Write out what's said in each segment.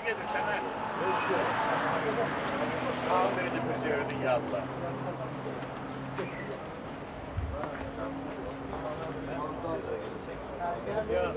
gelirsene. Ağabeyini becerdin ya Allah. Ya,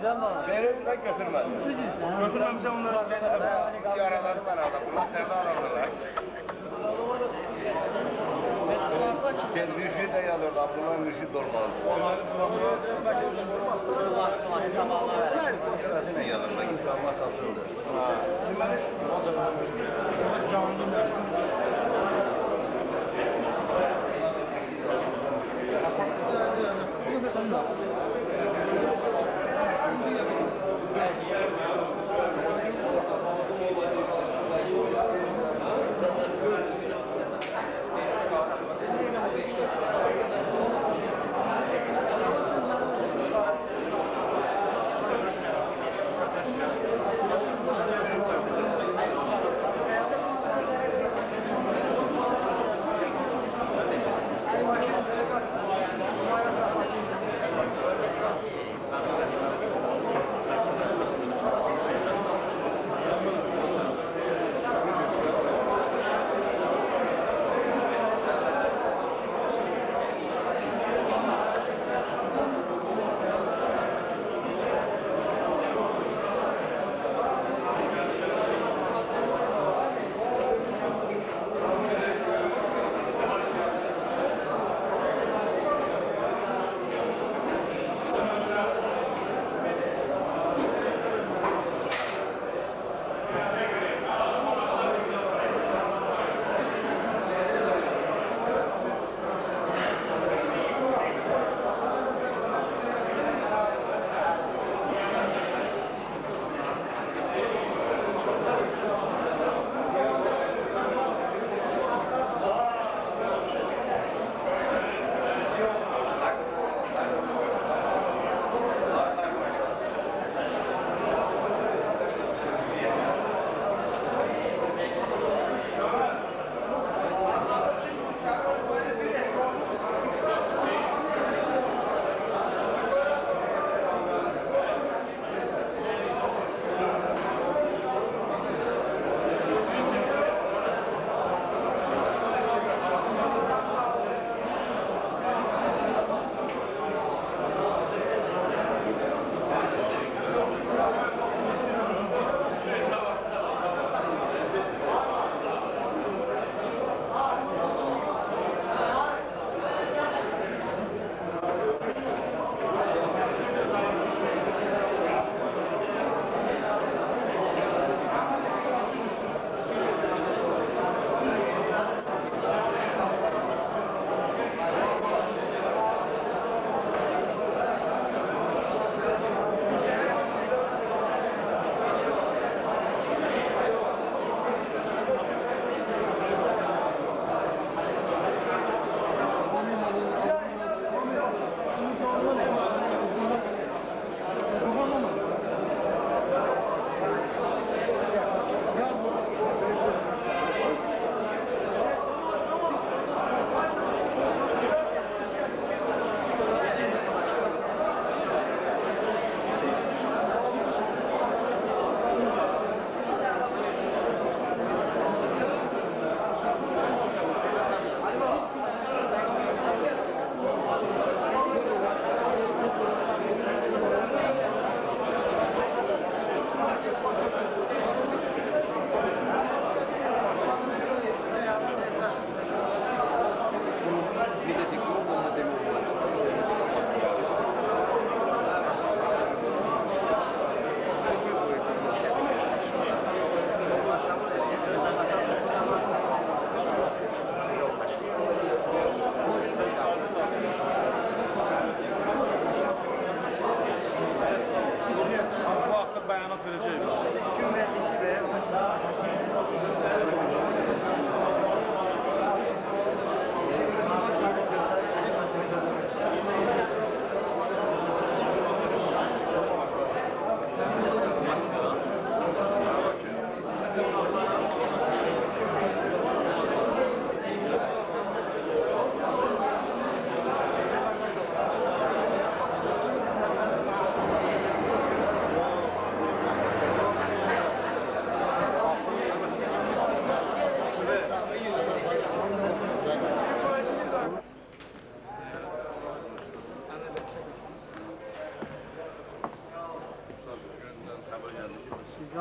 Verirsen götürmez. Götürmemse onları yaraları var adam. Bunlar nerede alırlar? Sen müşid de yalırlar. Bunlar müşid olmaz. Sırasıyla yalırlar. İnsanlar satılır.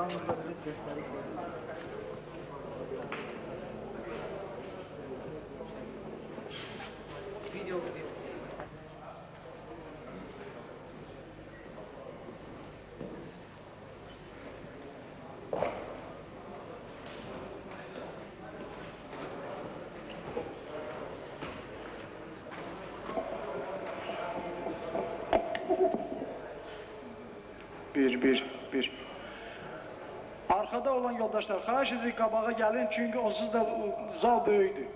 yalnızca bizi gösterip video Bir. Arkada olan yoldaşlar, xahiş edirik qabağa gəlin, çünki onsuz da zal böyükdür.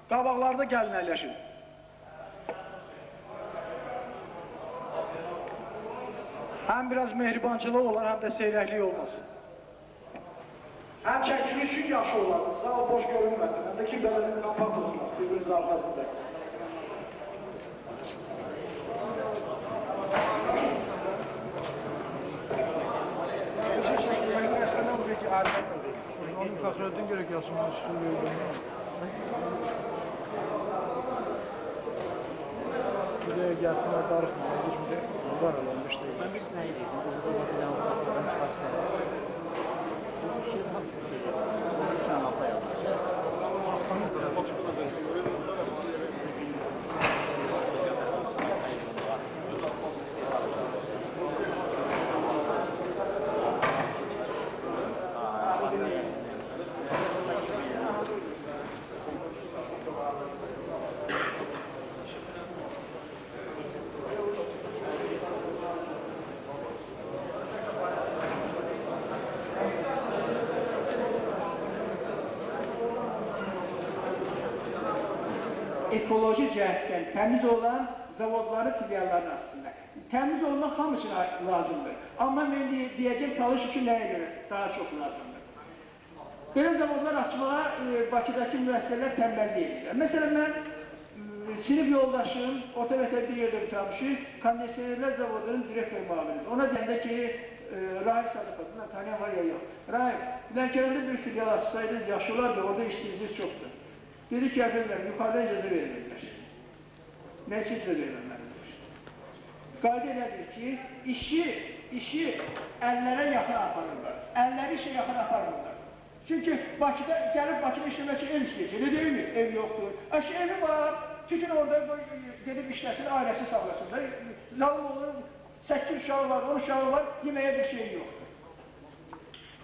Qabaqlarda gəlin əyləşin. Həm biraz mehribançılıq olar, həm də seyrəklik olmasın. Həm çəkiliş üçün yaxşı olar, zal boş görünməsin, həm də ki, beləcə kampakt olsun, bir-biriniz arxasında. Onun kasretin gerek yasımın üstünlüğü. Bir de gelsinler darıkmaya, şimdi var alanmış değil. Ben biz neydi? Uzun planlardan çıkarsa. Bu şey tam ekoloji cəhətdən təmiz olan zavodları filialların aslında. Təmiz olmaq hamı için lazımdır. Amma mən deyəcəm, çalış üçün nəyə görə daha çox lazımdır. Belə zavodlar açmağa Bakıdakı müəssisələr təmbəllik edirlər. Məsələn, mən sinif yoldaşım, orta məktəbdə yerdə bitirmişik, kondisionerlər zavodunun direktor müavinidir. Ona deyəndə ki, Rahim Sadıqov, bundan tanıyan var ya yox. Rahim, Lənkəranda bir filial açsaydınız, yaşı olardı, orada işsizlik çoxdur. Dedi ki, efendiler, yukarıdan icazə verilirler. Ne için icazə verilmelidir? Qayda elədir ki, işi əllərə yaxın aparırlar. Əlləri işə yaxın aparırlar. Çünki Bakıda, gəlib Bakıda işləmək üçün ev istəyəcək, elə deyil mi? Ev yoxdur. Əşi evi var, çünki orada gedib işləsin, ailəsi sağlasınlar. Zalım olur, 8 uşağı var, 10 uşağı var, yeməyə bir şey yoxdur.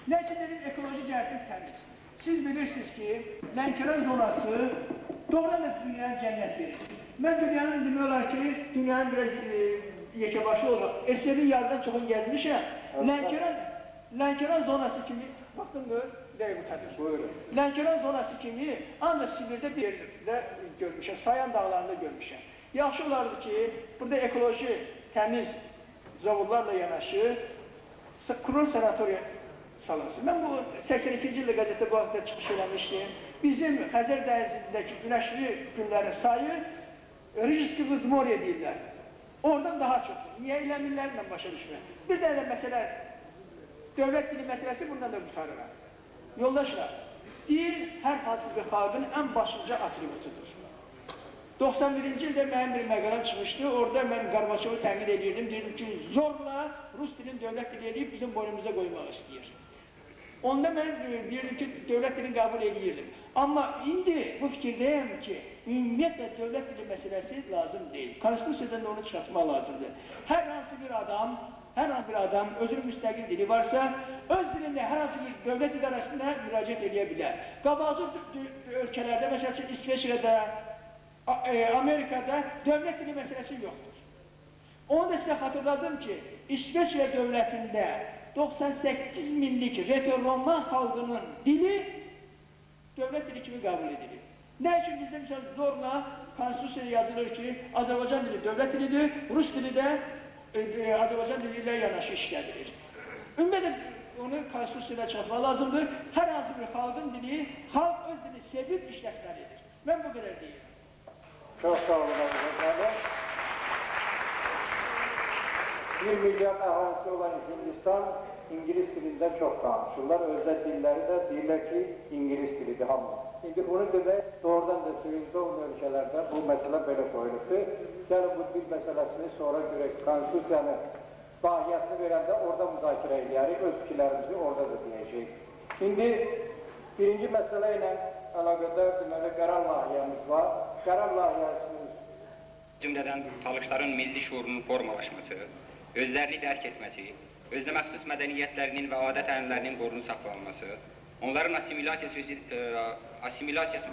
Nə üçün dedim, ekoloji cəhətdir təmiz. Siz bilirsiniz ki, Lənkəran zonası doğrudan da dünyanın cənnət verir. Mən dünyanın demək olar ki, dünyanın biraz yekəbaşı olur. Eseri yarıdan çoxun gəzmişəm. Lənkəran zonası kimi, baxın bu, Lənkəran zonası kimi ancaq Sibirdə bir yerdə görmüşəm, Sayan dağlarında görmüşəm. Yaxşı olardı ki, burada ekoloji təmiz zavodlarla yanaşı, Kurul sanatoriya salınsın. Ben bu 82. ildə qəzetdə bu hafta çıxış eləmişdim. Bizim Xəzər dənizindəki güneşli günlərin sayı Rijski Vizmorya deyirlər. Oradan daha çoxdur. Niyə eləmirlərlə başa düşmür? Bir də məsələ, dövlət dili məsələsi bundan da qurtarıram. Yoldaşlar, dil hər hansı bir xalqın ən başlıca atributudur. 91-ci ildə mənim bir məqaləm çıxmışdı, orada mən Qarbaçovu təqlid edirdim, deyirdim ki, zorla Rus dilini dövlət dili edib bizim boynumuza qoymaq istəyir. Onda mən deyirdim ki, dövlət dilini qəbul edirdim. Amma indi bu fikirdəyəm ki, ümumiyyətlə dövlət dili məsələsi lazım deyil. Konstitusiyadan da onu çıxartmaq lazımdır. Hər hansı bir adam özünün müstəqil dili varsa, öz dilində hər hansı bir dövlət idarəsində müraciət edə bilər. Qabaqcı ölkələrdə, məsələn, İsveçrədə, Amerikada dövlət dili məsələsi yoxdur. Onu da sizə xatırladım ki, İsveçrə dövlətində 98 minlik Reto-Roman xalqının dili dövlət dili kimi qəbul edilir. Nə üçün bizdə misal zorla konstitusiyada yazılır ki, Azərbaycan dili dövlət dilidir, Rus dili də Azərbaycan dili ilə yanaşı işlədilir. Ümumiyyətlə, onu konstitusiyada çıxartmaq lazımdır. Hər hansı bir xalqın dili, xalq öz dili sevib işlətməlidir. Mən bu qədər deyirəm. Çox sağ olun, əzizlərlə. 1 milyon əhalisi olan Hindistan İngiliz dilində çox danışırlar. Özdə dilləri də deyirlər ki, İngiliz dilidir hamı. İndi bunu demək, doğrudan da sivilizasiya ölkələrdə bu məsələ belə qoyulubdur. Yəni bu dil məsələsini sonra görək, konstitusiyanı layihəsini verəndə orada müzakirə edərik, öz fikirlərimizi orada da deyəcək. İndi birinci məsələ ilə əlaqədar deməli qərar layihəmiz var. Qərar layihəsimiz cümlədən talışların milli şuurunun formalaşması, özlərini dərk etməsi, özünə məxsus mədəniyyətlərinin və adət-ənənələrinin qorunub saxlanılması, onların assimilyasiyası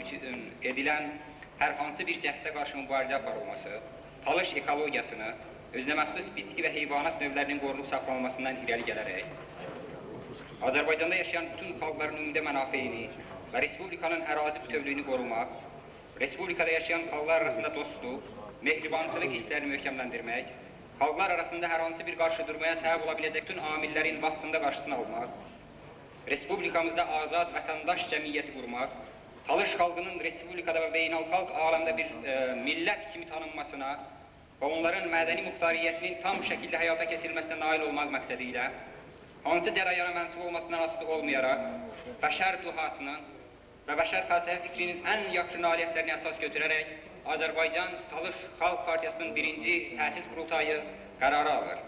üçün edilən hər hansı bir cəhdə qarşı mübarizə aparılması, talış ekologiyasını, özünə məxsus bitki və heyvanat növlərinin qorunub saxlanılmasından irəli gələrək, Azərbaycanda yaşayan bütün xalqların ümumi mənafeyini və Respublikanın ərazi bütövlüyünü qorumaq, Respublikada yaşayan xalqlar arasında dostluq, mehribançılıq hisslərini möhkəmləndirmək, xalqlar arasında hər hansı bir qarşıdurmaya səbəb ola biləcək bütün amillərin vaxtında qarşısını almaq, Respublikamızda azad vətəndaş cəmiyyəti qurmaq, talış xalqının Respublikada və beynəlxalq aləmdə bir millət kimi tanınmasına və onların mədəni muxtariyyətinin tam şəkildə həyata keçirilməsinə nail olmaq məqsədi ilə, hansı cərayana mənsub olmasından asılı olmayaraq, bəşər duhasının və bəşər fəlsəfə fikrinin ən yaxşı nailiyyətlərini əsas götürərək, Azərbaycan Talış Xalq Partiyasının birinci təsis qurultayı qərarı alır.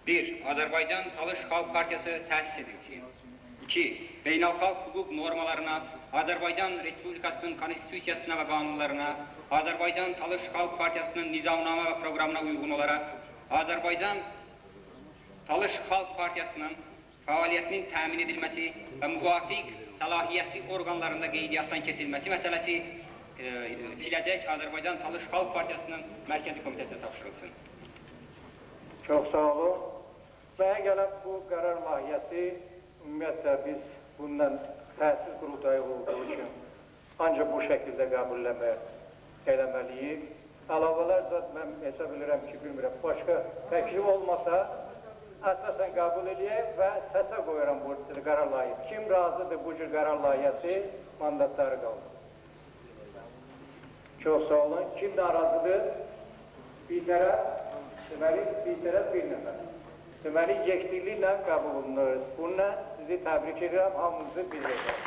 1. Azərbaycan Talış Xalq Partiyası təsis edilsin. 2. Beynəlxalq hüquq normalarına, Azərbaycan Respublikasının konstitusiyasına və qanunlarına, Azərbaycan Talış Xalq Partiyasının nizamnamə və proqramına uyğun olaraq, Azərbaycan Talış Xalq Partiyasının fəaliyyətinin təmin edilməsi və müvafiq səlahiyyətli orqanlarında qeydiyyatdan keçirilməsi məsələsi siləcək Azərbaycan Talış Xalq Partiyasının Mərkəzi Komitəsinə tapşırılsın. Çox sağ olun. Mənə gələn bu qərar layihəsi ümumiyyətlə biz bundan təsis qurultayı olduğu üçün ancaq bu şəkildə qəbul eləməliyik. Əlavələr zat mən hesab edirəm ki, bilmirəm, başqa təklif olmasa əsasən qəbul edək və səsə qoyuram bu qərar layihəsi. Kim razıdır bu cür qərar layihəsi mandatları qalır. Çox sağ olun. Kim narazıdır? Bir tərəf, deməli, bir tərəf, bir nəfər. Deməli, yekdikliklə qəbul olunur. Bununla sizi təbrik edirəm, hamınızı bildirəm.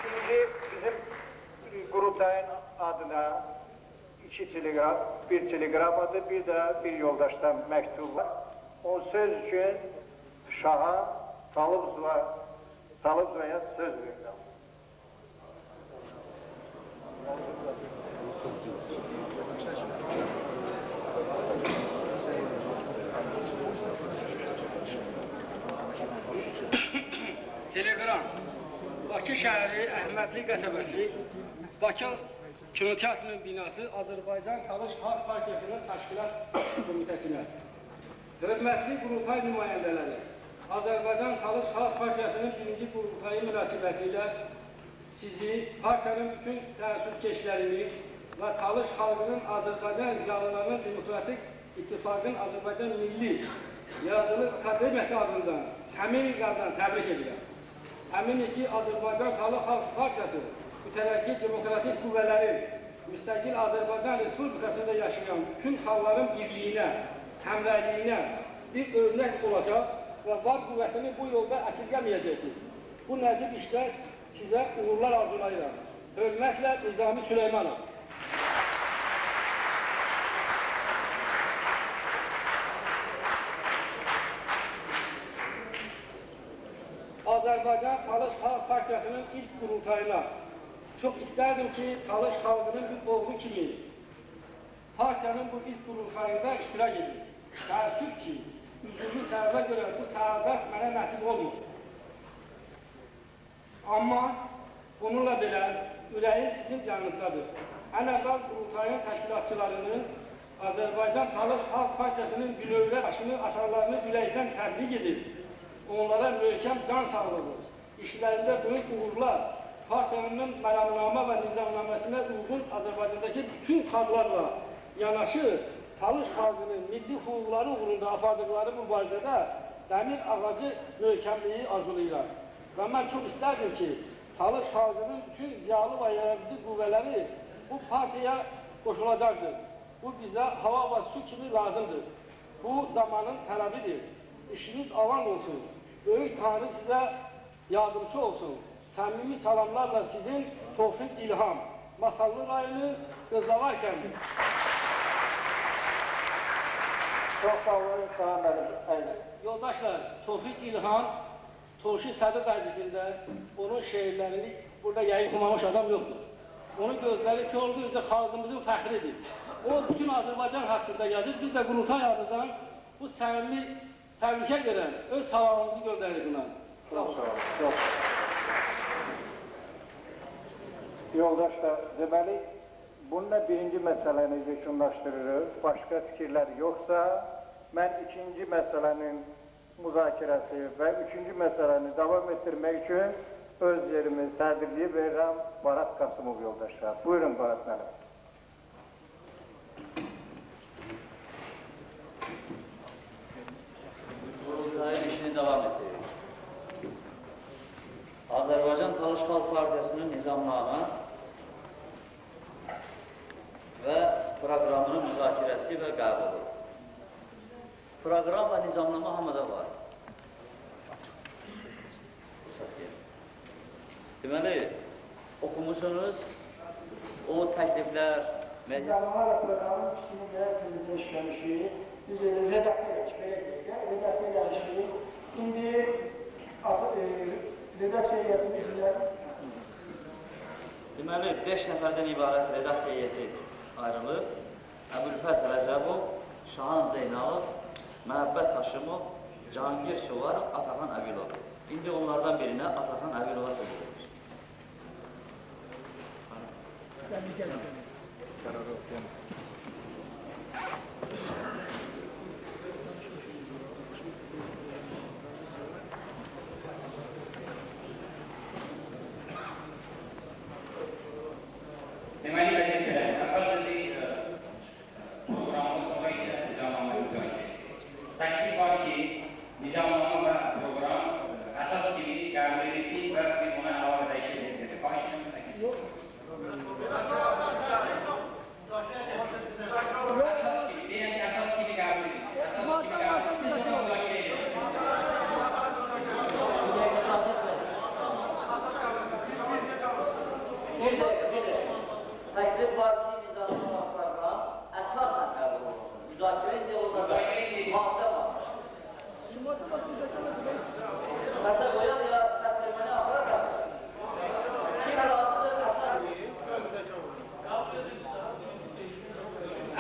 Şimdi bizim qurultayın adına 2 teleqram, 1 teleqram adı, bir də bir yoldaşdan məktub var. O söz üçün Şaha Talıbzaya söz verirəm. Telegram, Bakı şəhəri Əhmədli qəsəbəsi, Bakı Kinoteatrının binası Azərbaycan Talış Xalq Partiyasının Təşkilat Komitəsinə. Hörmətli qurultay nümayəndələri, Azərbaycan Talış Xalq Partiyasının birinci qurultayı münasibəti ilə sizi partiyanın bütün təəssübkeşlərimiz və Talış xalqının Azərbaycan ziyalılarının Demokratik İttifaqın Azərbaycan Milli Yaradıcılıq Akademiyası adından səmimi qəlbdən təbrik edirəm. Əminik ki, Azərbaycan Talış Xalq Partiyası mütərəqqi demokratik qüvvələrin müstəqil Azərbaycan Respublikasında yaşayan bütün xalqların birliyinə, həmrəyliyinə bir örnək olacaq və var qüvvəsini bu yolda əsirgəməyəcəkdir. Bu nəcib işlər sizə uğurlar arzulayıram. Hörmətlə Nizami Süleymanov. Azərbaycan Talış Xalq Partiyasının ilk qurultayına çox istərdim ki, Talış xalqının bir oğlu kimi partiyanın bu ilk qurultayında iştirak edin. Təəssüf ki, üzümü səbəbə görə bu səadət mənə nəsib olmur. Amma bununla belə ürəyim sizin yanınızdadır. Ən əvvəl qurultayın təşkilatçılarını, Azərbaycan Talış Xalq Partiyasının günövlə başını atarlarını ürəkdən təbrik edir. Onlara möhkəm can sağlığı, işlərində böyük uğurlar, partiyanın məramnamə və nizamnaməsinə uyğun Azərbaycandakı bütün xalqlarla yanaşı, Talış xalqının milli hüquqları uğrunda apardıqları mübarizədə dəmir ağacı möhkəmliyi arzulayırlar. Və mən çox istərdim ki, Talış xalqının bütün ziyalı və yaradıcı qüvvələri bu partiyaya qoşulacaqdır. Bu bizə hava və su kimi lazımdır. Bu zamanın tələbidir. İşiniz avan olsun. Böyük Tanrı sizə yardımcı olsun. Səmimi salamlarla sizin Tofiq İlham. Masallı rayonu Qızlar kəndi. Çox sağ olun, İlhan müəllim. Yoldaşlar, Tofiq İlhan, Turşi Sədi qəzetində onun şeirlərini burada yayınlamamış adam yoxdur. Onun gözləri kördür, bizə xalqımızın fəxridir. O, bütün Azərbaycan haqqında yazır, biz də Qurultay adından bu səmimi təbrikə verən öz salamımızı göndərir buna. Çox sağ olun, çox. Yoldaşlar, deməli, bununla birinci məsələni yekunlaşdırırıq. Başqa fikirlər yoxsa, mən ikinci məsələnin müzakirəsi və üçüncü məsələni davam etdirmək üçün öz yerimi sədrliyi verirəm Barat Qasımov yoldaşlar. Buyurun Barat müəllim. Qurultayın işini davam etdiririk. Azərbaycan Talış Xalq Partiyasının nizamnamə və proqramının müzakirəsi və qəbulu. Proqram və nizamnamə hamıda var. Deməli, oxumuşsunuz, o təkliflər... Nizamnamə və proqramın ikisini gələk işləmişik. Biz redaktör eləmişik. İndi redaksiya heyətinin üzvləri. Deməli, 5 nəfərdən ibarət redaksiya heyəti ayrılıb. Əbülfəz Rəcəbov, Şahan Zeynalov, Məhəbbət Haşimov, Cahangir Şuvarov, Ataxan Əbilov. İndi onlardan birinə Ataxan Əbilova söz verir. Deməli, əvvəlcə deyil, proqramın sonra isə nizamnamə müzakirə. Təklif var ki, nizamnamə və proqram əsas kimi qəbul edilsin və biz ona əlavə dəyişiklik edilir. Xahiş edirəm, təklif. Əsas kimi, deyən ki, əsas kimi qəbul edilsin. Əsas kimi qəbul edilsin, biz ona müzakirə edilir. Təklif var ki, nizamnamə proqram əsasən qəbul olunur. Müzakirə indi olacaq, maddə var. Səsə qoyaq ya, səsləməni aparaq. Kim lazımdır, əsasən?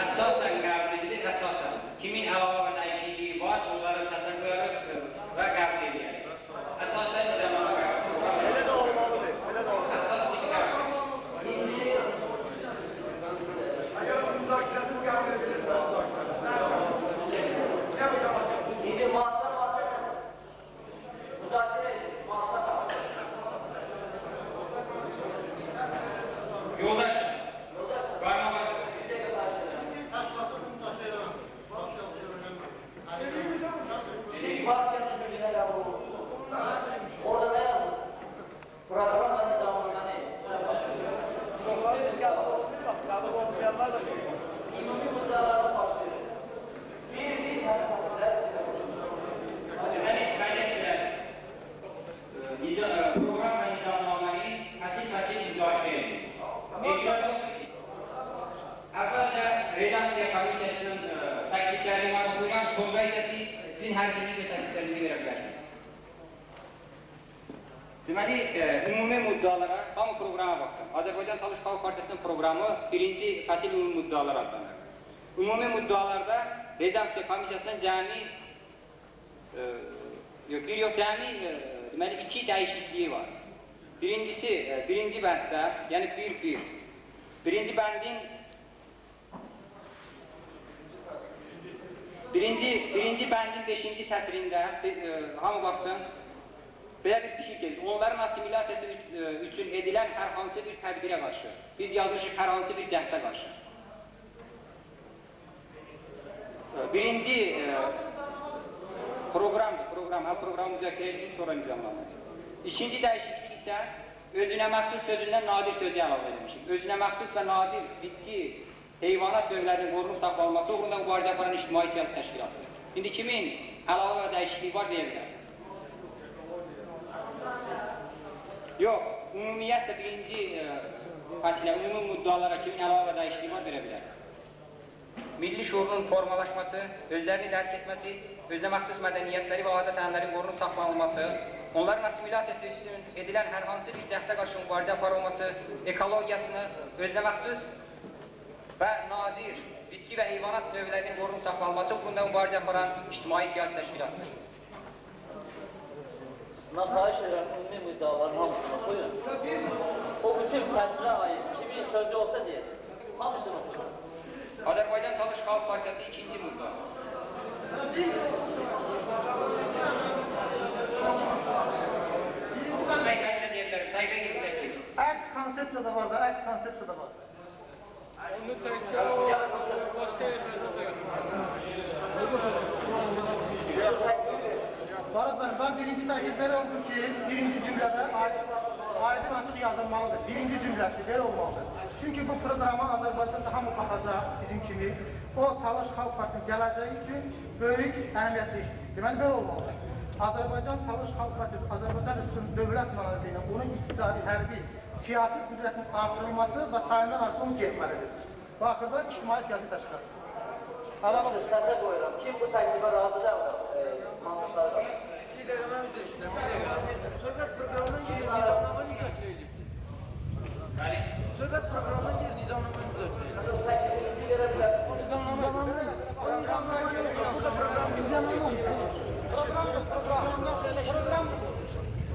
Əsasən qəbul edilir, əsasən. Kimin əlavə və dəyişikliyi var, onları səsə qoyarıq və qəbul edilir. Əsasən nizamnamə qəbul olunur. Elə də olmalıdır, elə də olmalıdır. Əsas kimi qəbul edilir. İndi maddə müzakirə edilir, maddə var. Yoldaş, qarmağa. Partiyanın gücünə qəbul olunur. Orada nə yazılır? Proqram və nizamnaməni ümumi müddəalarda başlayır. Bir həssasilər Deməli, proqram və nizamnaməni həsil müzakirə edilir. Əvvəlcə redaksiya komissiyasının təkliflərini var oxuyuram, sonra isə sizin hər biriniz də təkliflərinizi verə bilərsiniz. Deməli, ümumi müddəalara, hamı proqrama baxsın. Azərbaycan Talış Xalq Partiyasının proqramı birinci fəsil ümumi müddəalar adlanır. Ümumi müddəalarda redaksiya komissiyasının cəmi deməli, iki dəyişikliyi var. Birincisi, birinci bənddə, yəni 1-1. Birinci bəndin birinci bəndin 5-ci sətrində, hamı baxsın, belə bir fikir gelir. Onların assimilyasiyası üçün edilən hər hansı bir tədbirə qarşı. Biz yazmışıq hər hansı bir cəhdə qarşı. Birinci proqramdır, proqramı müzakirə edilir, sonra nizamlanır. İkinci dəyişiklik isə özünə məxsus sözündən nadir sözü əlavə edilmişik. Özünə məxsus və nadir bitki, heyvanat növlərinin qorunub saxlanılması uğrunda mübarizə aparan ictimai siyasi təşkilatdır. İndi kimin əlavə və dəyişikliyi var deyə bilər? Yox, ümumiyyətlə birinci fəsilə, ümumi müddəalara kimin əlavə və dəyişikliyi var verə bilər? milli şuurun formalaşması, özlərini dərk etməsi, özünə məxsus mədəniyyətləri və adət-ənənlərin qorunub saxlanılması, onların assimilyasiyası üstün edilən hər hansı bir cəhdə qarşı mübarizə aparılması, ekologiyasını, özünə məxsus və nadir bitki və heyvanat növlərinin qorunub saxlanılması uğrunda mübarizə aparan ictimai siyasi təşkilatdır. Mən xahiş edirəm, ümumi müddaların hamısını oxuyun. O bütün fəslə aid kimin sözü olsa deyəcək. Hamısını oxuyun. Azərbaycan Talış Xalq Partiyası 2-ci müdda. Bəyənlə deyə bilərim, səhifə 28. Əks konsepsiya da var da, əks konsepsiya da var. Onu təkcə o başqa yerlərdə də Barat ben birinci takip böyle oldu ki, birinci cümlede aydın açık yazılmalıdır. Birinci cümlesi böyle olmalıdır. Çünkü bu programa Azerbaycan'da hamı bakacak bizim kimi. O Talış Xalq Partisi'nin geleceği için büyük ehemmiyetli iş. Deməli böyle olmalıdır. Azerbaycan Talış Xalq Partisi, Azerbaycan Respublikası Dövlət Münazirəyi ilə onun iqtisadi, hərbi, siyasi qüdrətinin artırılması və sayından artırılması getməlidir. Bu axırda ictimai siyasi təşkilat. Adamı səndə qoyuram. Kim bu təklifə razıdır? Mansızlar. Söhbət proqramının yeri nizamnamə müzakirə edib. Söhbət proqramının yeri nizamnamə müzakirə edib. Təklifinizi verə bilərsiniz. O nizamnamə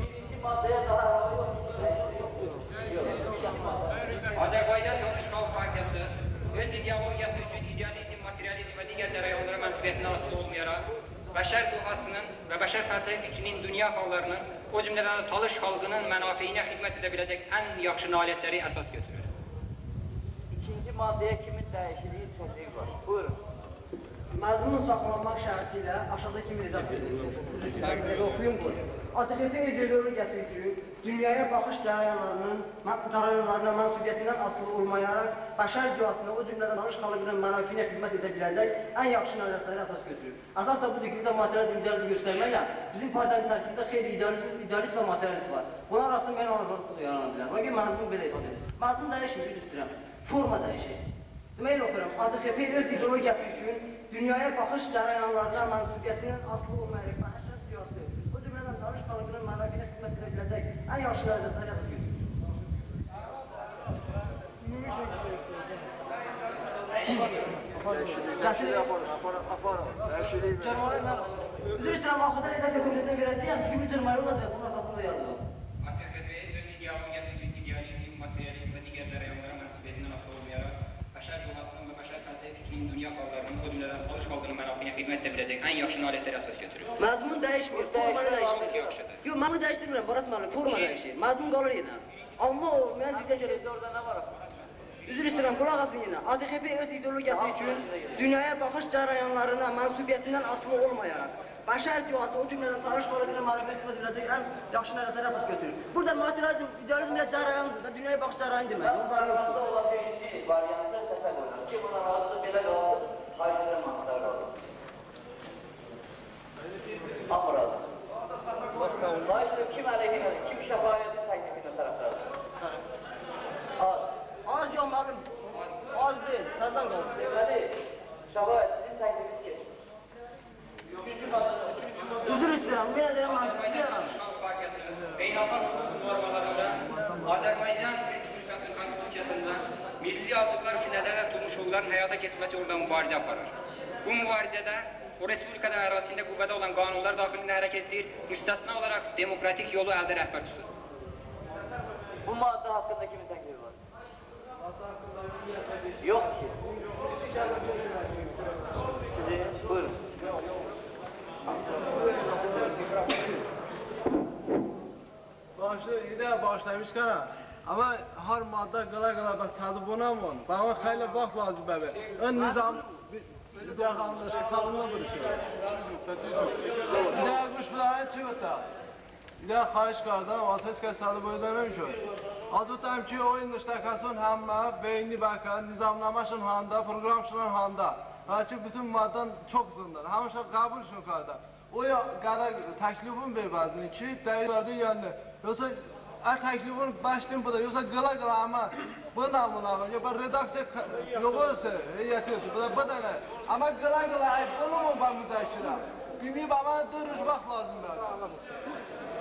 birinci maddəyə daha əlavə Azərbaycan Talış Xalq Partiyası öz ideologiyası üçün idealizm, materializm və digər cərəyanlara mənsubiyyətindən asılı olmayaraq, bəşər duhasının və bəşər fəlsəfi fikrinin, dünya xalqlarının, o cümlədən Talış xalqının mənafeyinə xidmət edə biləcək ən yaxşı nailiyyətləri əsas götürür. İkinci maddəyə kimin dəyişikliyi sözü var? Buyurun. Məzmun saxlanmaq şərti ilə aşağıdakı mizah edilir. Oxuyun bu. ATXP ideologiyası üçün dünyaya baxış cərəyanlarına mənsubiyyətindən asılı olmayaraq, bəşər dünyasına, o cümlədən Talış xalqının mənafeyinə xidmət edə biləcək ən yaxşı nailiyyətləri əsas götürür. Əsas da budur ki, burada material düzəlici göstərməklə bizim partiyanın tərkibində xeyli idealist və materialist var. Bunlar arasında mən anlaşılsız yarana bilər. Bugün məzmun belə ifadə edir. Məzmun dəyişmir, üstürəm. Forma dəyişir. Demək oxuram, ATXP öz ideologiyası üçün dünyaya baxış cərəyanlarına mənsubiyyətindən asılı olmayaraq, bəşər dünyası, o cümlədən Talış xalqının mənafeyinə xidmət edə biləcək ən yaxşı nailiyyətləri əsas götürür. Üzr istəyirəm, axıda redaksiya komitəsindən verəcəyəm, kimi cırmayı olacaq, bunun arxasında yazılır. ATXP öz ideologiyası üçün idealizm, materializm və digər cərəyanlara mənsubiyyətindən asılı olmayaraq, bəşər dünyasının və bəşər fəlsəfi fikrinin, dünya xalqlarının, o cümlədən Talış xalqının mənafeyinə xidmət edə biləcək ən yaxşı nailiyyətləri əsas götürür. Məzmun dəyişmir, forma dəyişmir. Yox, məzmun dəyişdirmirəm, Barat müəllim, forma dəyişir. Məzmun qalır yenə. Amma o, mən sizə görə orada nə var? Üzr istəyirəm, qulaq asın yenə. ATXP öz ideologiyası üçün dünyaya baxış cərəyanlarına mənsubiyyətindən asılı olmayaraq, bəşər dünyası, o cümlədən Talış xalqının mənafeyinə xidmət edəcək ən yaxşı nailiyyətləri əsas götürür. Burada materializm, idealizm ilə cərəyandır da, dünyaya baxış cərəyanı demək. Onlarında olan birinci variantda səsə qoyuram. Ki, buna razıdır, belə qalsın, hayırlı mansızlar qalsın. Hamı razı. Lakin kim əleyhinə, kim şəfayətin təklifinə tərəfdardır? Az. Az yox, müəllim. Az deyil, səndən qalır. Deməli, şəfayət sizin təklifiniz keçmir. Üzr istəyirəm, belə deyirəm, məntiqli deyirəm. Xalq Partiyası beynəlxalq hüquq normalarında Azərbaycan Respublikasının konstitusiyasında milli azlıqlar üçün nəzərdə tutulmuş hüquqların həyata keçməsi yolunda mübarizə aparır. Bu mübarizədə o Respublikada ərazisində qüvvədə olan qanunlar daxilində hərəkət edir, müstəsna olaraq demokratik yolu əldə rəhbər tutur. Bu maddə haqqında kimin təklifi var? Yox ki. Sizin, buyurun. Başlamışkana. Ama her madde qala ben sadı buna mı? Bana xeyli vaxt lazım bəbə. Ön nizam bir daha anlaşılma vuruşur. Bir daha kuş bulaya çıkıta. Bir daha xahiş kardan, ateş kes sadı boydanım ki. Adutam ki oyun iştəkasın həmmə, beyni bəkan, nizamnamasın handa, programşının handa. Lakin bütün madden çok zındır. Hamışa kabul şun karda. O ya qara təklifin beybəzini ki, dəyərlərdə yanına. Yoksa təklifin başlayın bu da, yoxsa qala amma bu namına ağır, ya redaksiya yox olsa, heyəti olsa, bu da nə? Amma qala ayıb olur mu ben müzakirə? Bilməyib ama duruşmaq lazım bəli.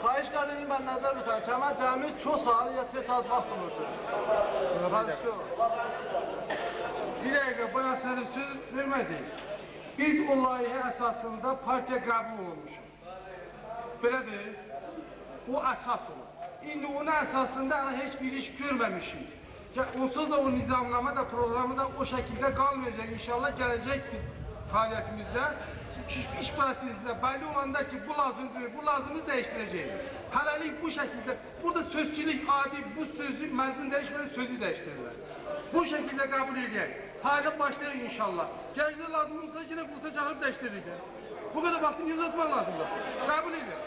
Xahiş qardeşim ben nəzər bilsən, Çəmən cəmi çox saat ya 3 saat vaxt olursun. Bir dəqiqə, bana sənə söz vermədik. Biz o layihə əsasında partiya qəbul olmuşuq. Belədir, o əsas olur. İndi onun əsasında heç bir iş görməmişik. Onsuz da o nizamlama da, programı da o şəkildə qalmayacaq. İnşallah gələcək biz fəaliyyətimizdə, iş prosesində belli olanda ki, bu lazımdır, bu lazımı dəyişdirəcək. Hələlik bu şəkildə, burada sözçülük adi, bu sözü, məzmun dəyişmədən sözü dəyişdirirlər. Bu şəkildə qəbul edək. Fəaliyyət başlayır inşallah. Gələcəkdə lazım olsa yine kursa çağırıp dəyişdiririk. Bu kadar vaxtını uzatmaq lazımdır. Qəbul edək.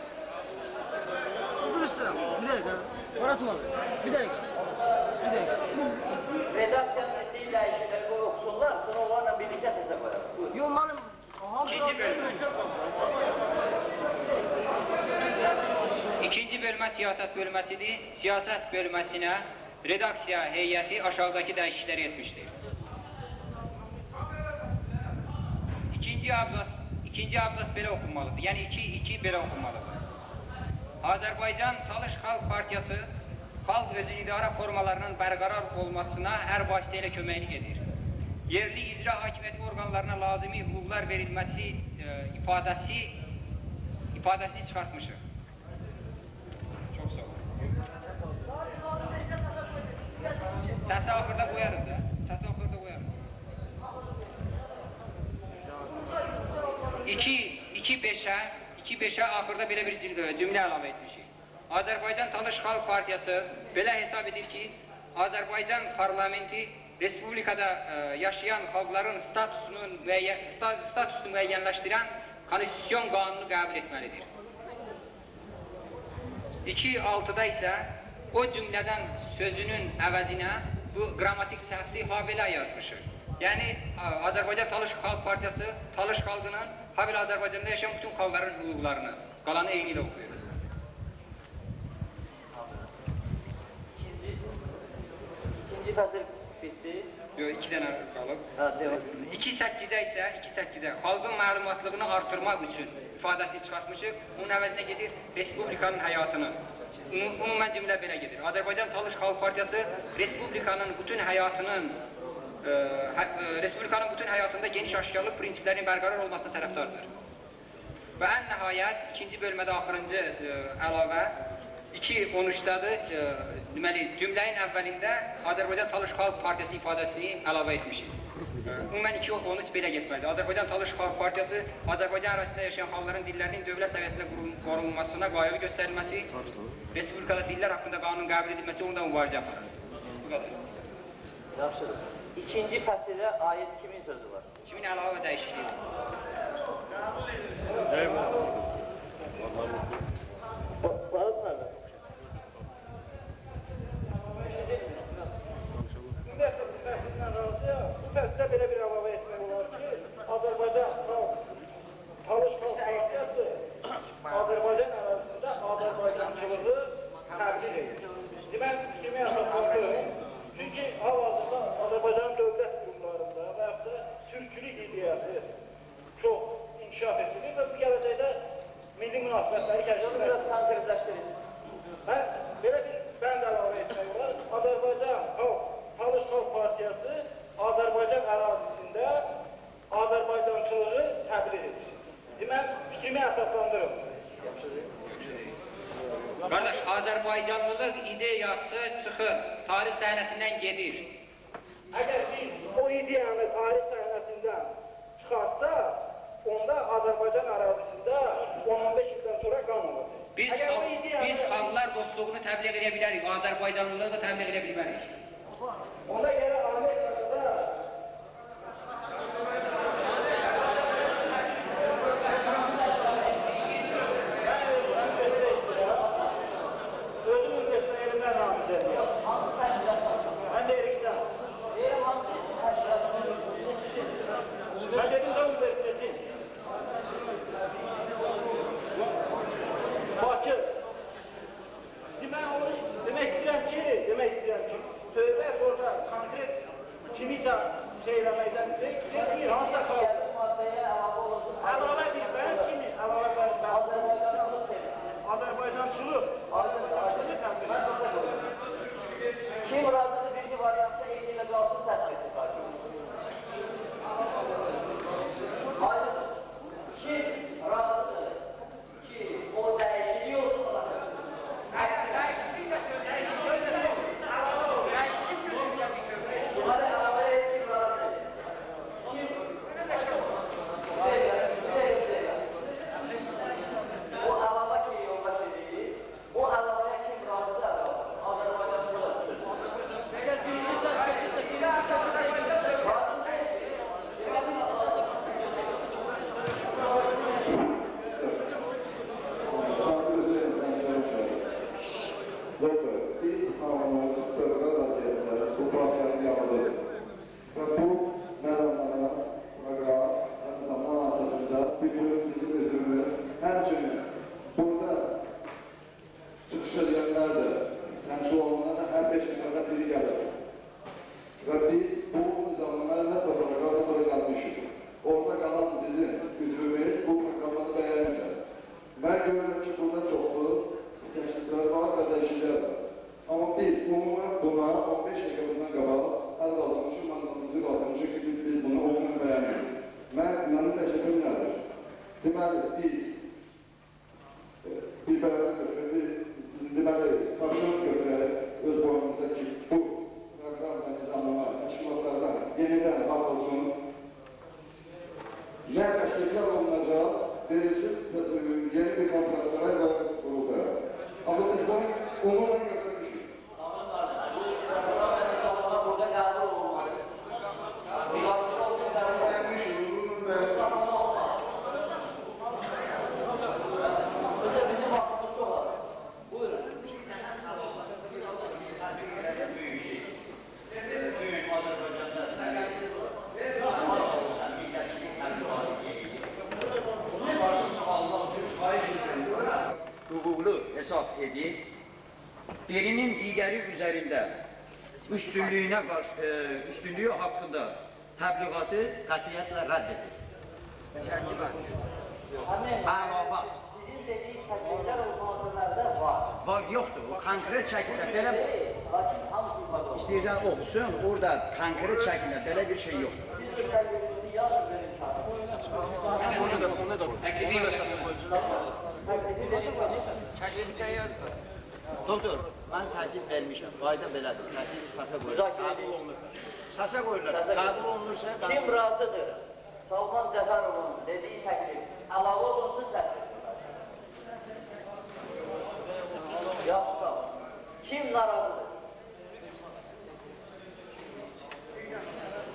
Durursun, bir dakika. Oratmalı. Bir dakika. Bir dakika. Redaksiyanın ettiği dəyişiklikləri qoy oxusunlar, sonra onlarla birlikdə səsə qoyalım. Yox, mənim... İkinci bölmə siyasət bölməsidir. Siyasət bölməsinə redaksiya heyəti aşağıdakı dəyişiklikləri etmişdir. İkinci abzas belə oxunmalıdır. Yəni 2 belə oxunmalıdır. Azərbaycan Talış Xalq Partiyası xalq özünü idarə formalarının bərqərar olmasına hər vasitə ilə köməklik edir. Yerli icra hakimiyyəti orqanlarına lazımi hüquqlar verilməsi ifadəsini çıxartmışıq. Çox sağ olun. Səsi axırda qoyarım da. Səsi axırda qoyarım. 2-5'ə axırda belə bir cümlə əlavə etmişik. Azərbaycan Talış Xalq Partiyası belə hesab edir ki, Azərbaycan parlamenti Respublikada yaşayan xalqların statusunu müəyyənləşdirən konstitusyon qanunu qəbul etməlidir. 2-6'da isə o cümlədən sözünün əvəzinə bu qrammatik səhvli habelə yazmışıq. Yəni Azərbaycan Talış Xalq Partiyası Talış xalqının habelə Azərbaycanda yaşayan bütün xalqların hüquqlarını qalanı eyni ilə oxuyur. İkinci fəsil bitti. Yox, 2 dənə qalıb. 2-8'də isə xalqın məlumatlığını artırmaq üçün ifadəsini çıxartmışıq. Onun əvəzinə gedir Respublikanın həyatını. Ümumən cümlə belə gedir. Azərbaycan Talış Xalq Partiyası Respublikanın bütün həyatında geniş aşkarlıq prinsiplərinin bərqərar olmasına tərəfdardır. Və ən nəhayət, ikinci bölmədə axırıncı əlavə 2-13'dadır. Deməli, cümləyin əvvəlində Azərbaycan Talış Xalq Partiyası ifadəsini əlavə etmişik. Ümumən 2-13 belə getməlidir. Azərbaycan Talış Xalq Partiyası Azərbaycan ərazisində yaşayan xalqların dillərinin dövlət səviyyəsində qorunmasına qayğı göstərilməsi, Respublikada dillər haqqında qanun qəbul edilməsi, ondan mübarizə aparır. Bu qədər. Yaxşıdır. İkinci fəsilə aid kimin sözü var? Kimin əlavə və dəyişikliyi? Varız nerede? Bu fəsilə belə bir əlavə etmək olar ki, Azərbaycan Talış Xalq Partiyası Azərbaycan ərazisində Azərbaycançılığı təbliğ edir. Demək, kimi əsaslandır. Çünki hal-hazırda Azərbaycanın dövlət qurumlarında və yaxud da türkçülük ideyası çox inkişaf edilir və bu gələcəkdə milli münasibətləri kəşf edir. Biraz konkretləşdirin. Mən belə bir bənd əlavə etmək olar. Azərbaycan Talış Xalq Partiyası Azərbaycan ərazisində Azərbaycançılığı təbliğ edir. Demək, fikrimi əsaslandırım. Qardaş, Azərbaycanlılıq ideyası çıxır, tarix səhnəsindən gedir. Əgər biz o ideyanı tarix səhnəsindən çıxartsa, onda Azərbaycan ərazisində 10-15 ildən sonra qalmalıdır. Biz xalqlar dostluğunu təbliğ edə bilərik, Azərbaycanlılığı da təbliğ edə bilmərik. Onda yerə Amerikada özüm üniversitə elimdən namizədiyim. Mən də Erikdən. kimisə şeyləməkdəndir, hansısa qaldı. Əlavə bir bəyan kimi, əlavə bəyan. Azərbaycançılıq. Azərbaycançılıq təbliğ edir. Kim razıdır birinci variantda eyni ilə qalsın təsbirdir qarşı. Aydın, kim razıdır ki o dəyişikliyi olsun ona? Dəyişikliyi də söz, dəyişikliyi də söz. Dəyişikliyi sözündə bir söz. Bunları əlavə et, kim razıdır? Kim? O əlavə ki, yolda gedir, o əlavəyə kim razıdır? Azərbaycançılıq. Əgər birinci söz hesap edip birinin diğeri üzerinde üstünlüğü hakkında təbliğatı qətiyyətlə rədd edir. Əlavə. Sizin dediğiniz təkliflər olmalılarda var. Var, yoxdur. O konkret şəkildə belə... Lakin hamısı var. İstəyirsən oxusun, orada konkret şəkildə belə bir şey yoxdur. Siz bir təklifinizi yazın verin kağıdı. Təklifin əsası Doktor, mən təklif vermişəm, qayda belədir, təklif səsə qoyulur, qəbul olunur. Səsə qoyulur, qəbul olunursa... Kim razıdır? Salman Cəfərovun dediği təklif, əlavə olunsun səsi. Yoxsa, kim narazıdır?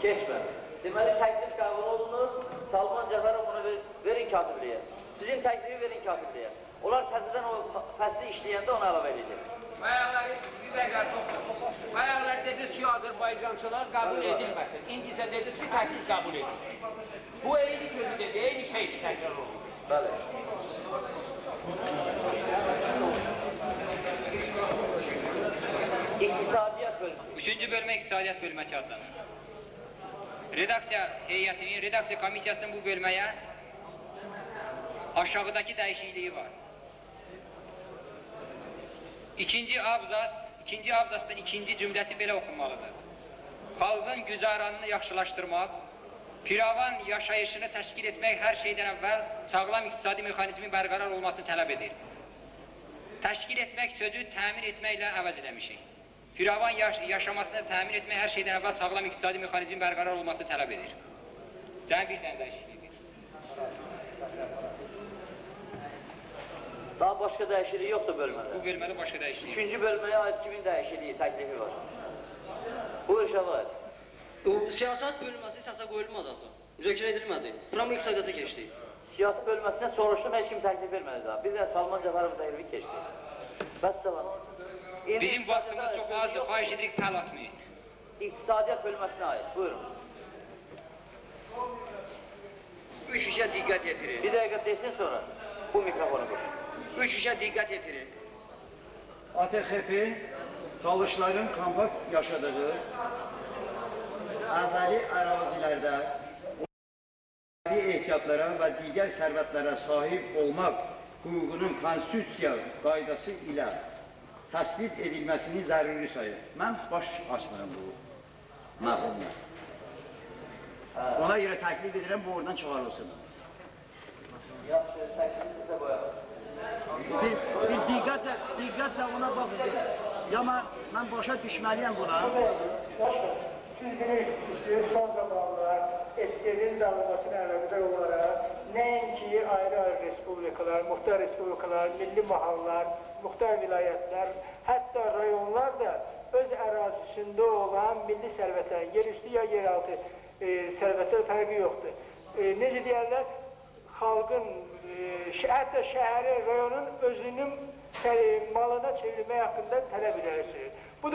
Keçmez. Deməli, təklif qəbul olunur, Salman Cəfərov bunu verin katibliyə. Sizin təklifi verin katibliyə. Onlar təzədən o fəsli işləyəndə onu əlavə edəcək. Bayaqları, bir dəqiqə toxdur. Bayaqları dediniz ki, Azərbaycançılar qəbul edilməsin. İndi isə dediniz ki, təklif qəbul edilsin. Bu eyni sözü dedi, eyni şeydir təkrar olunur. Bəli. İqtisadiyyat bölməsi. Üçüncü bölmə iqtisadiyyat bölməsi adlanır. Redaksiya heyətinin, redaksiya komissiyasının bu bölməyə aşağıdaki dəyişikliyi var. İkinci abzasın ikinci cümləsi belə oxunmalıdır. Xalqın güzaranını yaxşılaşdırmaq, firavan yaşayışını təşkil etmək hər şeydən əvvəl sağlam iqtisadi mexanizmin bərqərar olmasını tələb edir. Təşkil etmək sözü təmin etməklə əvəz eləmişik. Firavan yaşamasını təmin etmək hər şeydən əvvəl sağlam iqtisadi mexanizmin bərqərar olmasını tələb edir. Cəmi bir dənə dəyişiklikdir. Daha başqa dəyişikliyi yoxdur bölmədə. Bu bölmədə başqa dəyişikliyi. Üçüncü bölməyə aid kimin dəyişikliyi, təklifi var? Buyur Şəvayət. Siyasət bölməsi səsə qoyulmadı axı. Müzakirə edilmədi. Promo iqtisadiyyata keçdi. Siyasi bölməsinə soruşdum, heç kim təklif vermədi daha. Bir də Salman Cəfərov təklifi keçdi. Vəssalam. Bizim vaxtımız çox azdır, xahiş edirik təl atmayın. İqtisadiyyat bölməsinə aid, buyurun. Üç işə diqqət yetirir. Bir dəqiqə desin sonra bu mikrofonu qoş. Üç işə diqqət yetirir. ATXP talışların kompakt yaşadığı azali ərazilərdə ehtiyatlara və digər sərvətlərə sahib olmaq hüququnun konstitusiya qaydası ilə təsbit edilməsini zəruri sayır. Mən baş açmıram bu məqamda. Ona görə təklif edirəm, bu oradan çıxarılsın. Yaxşı, təklif sizə qoyaq. Bir diqqətlə ona baxın. Ya mən başa düşməliyəm buna. Siz bilirsiniz ki, son zamanlar SSR'nin dağılmasına əlaqədar olaraq nəinki ayrı-ayrı respublikalar, muhtar respublikalar, milli mahallar, muhtar vilayətlər, hətta rayonlar da öz ərazisində olan milli sərvətlərin, yerüstü ya yeraltı sərvətlər fərqi yoxdur. Necə deyərlər, xalqın, hətta şəhərin, rayonun özünün malına çevrilmək haqqında tələb edərsiniz. Bu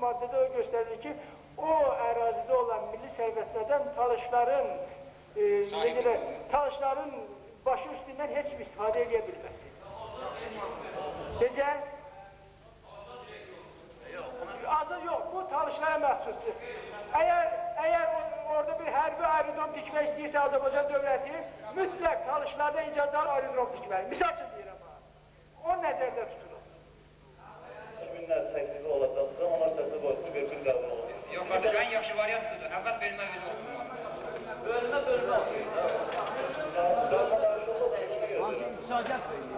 maddədə o göstərir ki, o ərazidə olan milli sərvətlərdən talışların başı üstündən heç bir istifadə edə bilməsin. Necə? Azı yox, bu talışlara məxsusdur. Əgər orada bir hərbi aerodrom dikmək istəyirsə Azərbaycan dövləti, mütləq talışlarda icazəli aerodrom dikməli. Misal üçün deyirəm ha. O nəzərdə tutulur. Kiminlər təklifi olacaqsa, onlar səsə qoysun, versin qəbul olsun. Yox, qardaş, ən yaxşı variant budur. Əvvəl bölmə oxumaq. Bölmə oxuyur. Hansı iqtisadiyyat bölümü?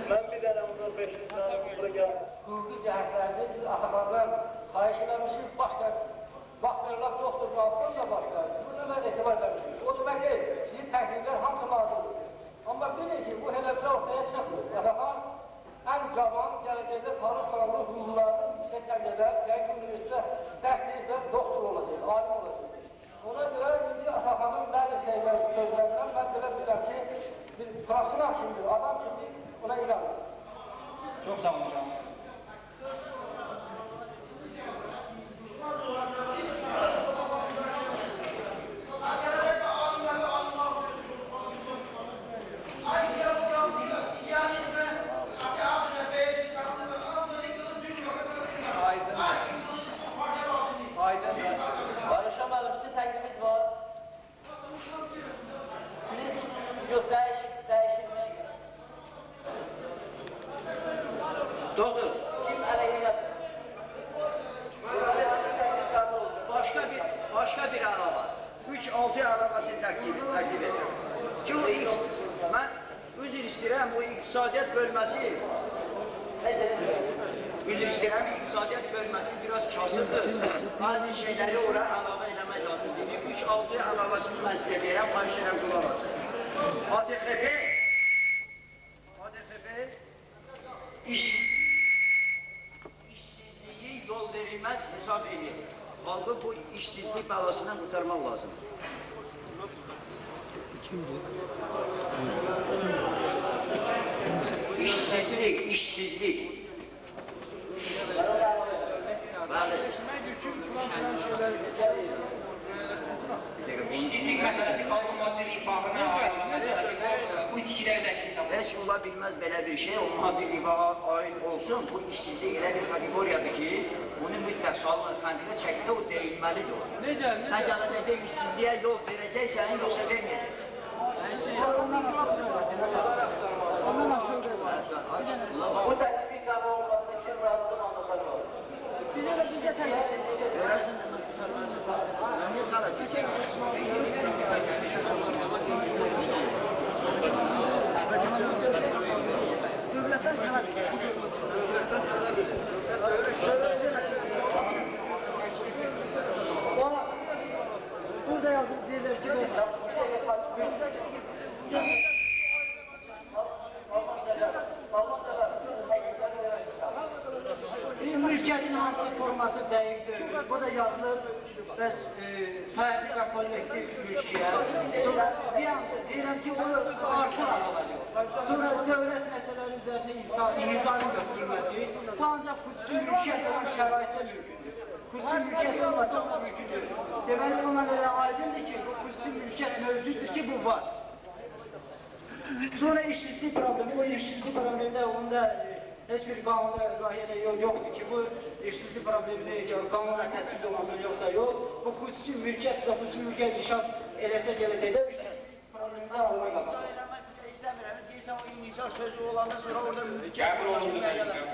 Mən bir dənə 500 tane bura gəldim. Hüquqi cəhətlərdə biz Ataxandan xahiş eləmişik, başqa vaxtlarlar yoxdur, qalxdan da başlayır. Burada da etibar eləmişik. O demək ki, sizin təkliflər hamısı lazımdır. Amma bilin ki, bu elə bir ortaya çıxmır. Ataxan ən cavan, gələcəkdə tarix qalanlı hüquqlarının yüksək səviyyədə, Gənclik Universitetdə dərs deyirsə, doktor olacaq, alim olacaq. Ona görə indi Ataxanın bəzi sözlərindən mən belə bilirəm ki, bir profesional kimdir, adam kimdir, ona inanır. Çox sağ olun hocam. Barışam müəllim, sizin təklifiniz var. Sizin yox, dəyişilməyə görə. Doğru. Kim əleyhinədir? Başqa bir əlavə. 3-6 əlavəsini təklif edirəm. Ki, mən üzr istəyirəm, bu iqtisadiyyat bölməsi iqtisadiyyat bölməsi biraz kasıbdır. Bazı şeyləri ora əlavə eləmək lazımdır. 3-6 əlavəsini mən sizə deyirəm, xahiş edirəm qulaq olsun. ATXP işsizliyi yol verilməz hesab edir. Halkı bu işsizlik bəlasından qurtarmaq lazımdır. İşsizlik. İşsizlik məsələsi xalqın maddi rifahına bu itkiləri dəyişir. Heç ola bilməz belə bir şey, o maddi rifaha aid olsun. Bu işsizlik elə bir kategoriyadır ki, bunu mütləq sualına konkret şəkildə o deyilməlidir o. Sən gələcəkdə işsizliyə yol verəcəksən, yoxsa verməyəcəksən. Ondan asıldır. Bu təklifin qəbul olmasına kim razıdır, anlaşaq olur. Bizə təklif edir. Görəsən, Dövlətdən tələb edir. Burada yazılır, deyirlər ki, mülkiyyətin hansı forması dəqiqdir. Bu da yazılır, bəs fərdi və kollektiv mülkiyyət. Sonra ziyandır, deyirəm ki, o artıq alamalıyıq. Sonra dövlət məsələləri üzərində nizanın götürülməsi, bu ancaq xüsusi mülkiyyət olan şəraitdə mümkündür. Xüsusi mülkiyyət olmasa o mümkündür. Deməli, ona elə aydındır ki, bu xüsusi mülkiyyət mövcuddur ki, bu var. Sonra işsizlik problemi, o işsizlik problemində onda heç bir qanunda layihədə yoxdur ki, bu işsizlik problemini qanunla təsbit olmasın yoxsa yox. Bu xüsusi mülkiyyət, xüsusi mülkiyyət inşaat eləsə gələcəkdə işsizlik problemini aradan qalacaq. İstəmirəm, deyirsən o inşaat sözü olanda sonra orada mülkiyyət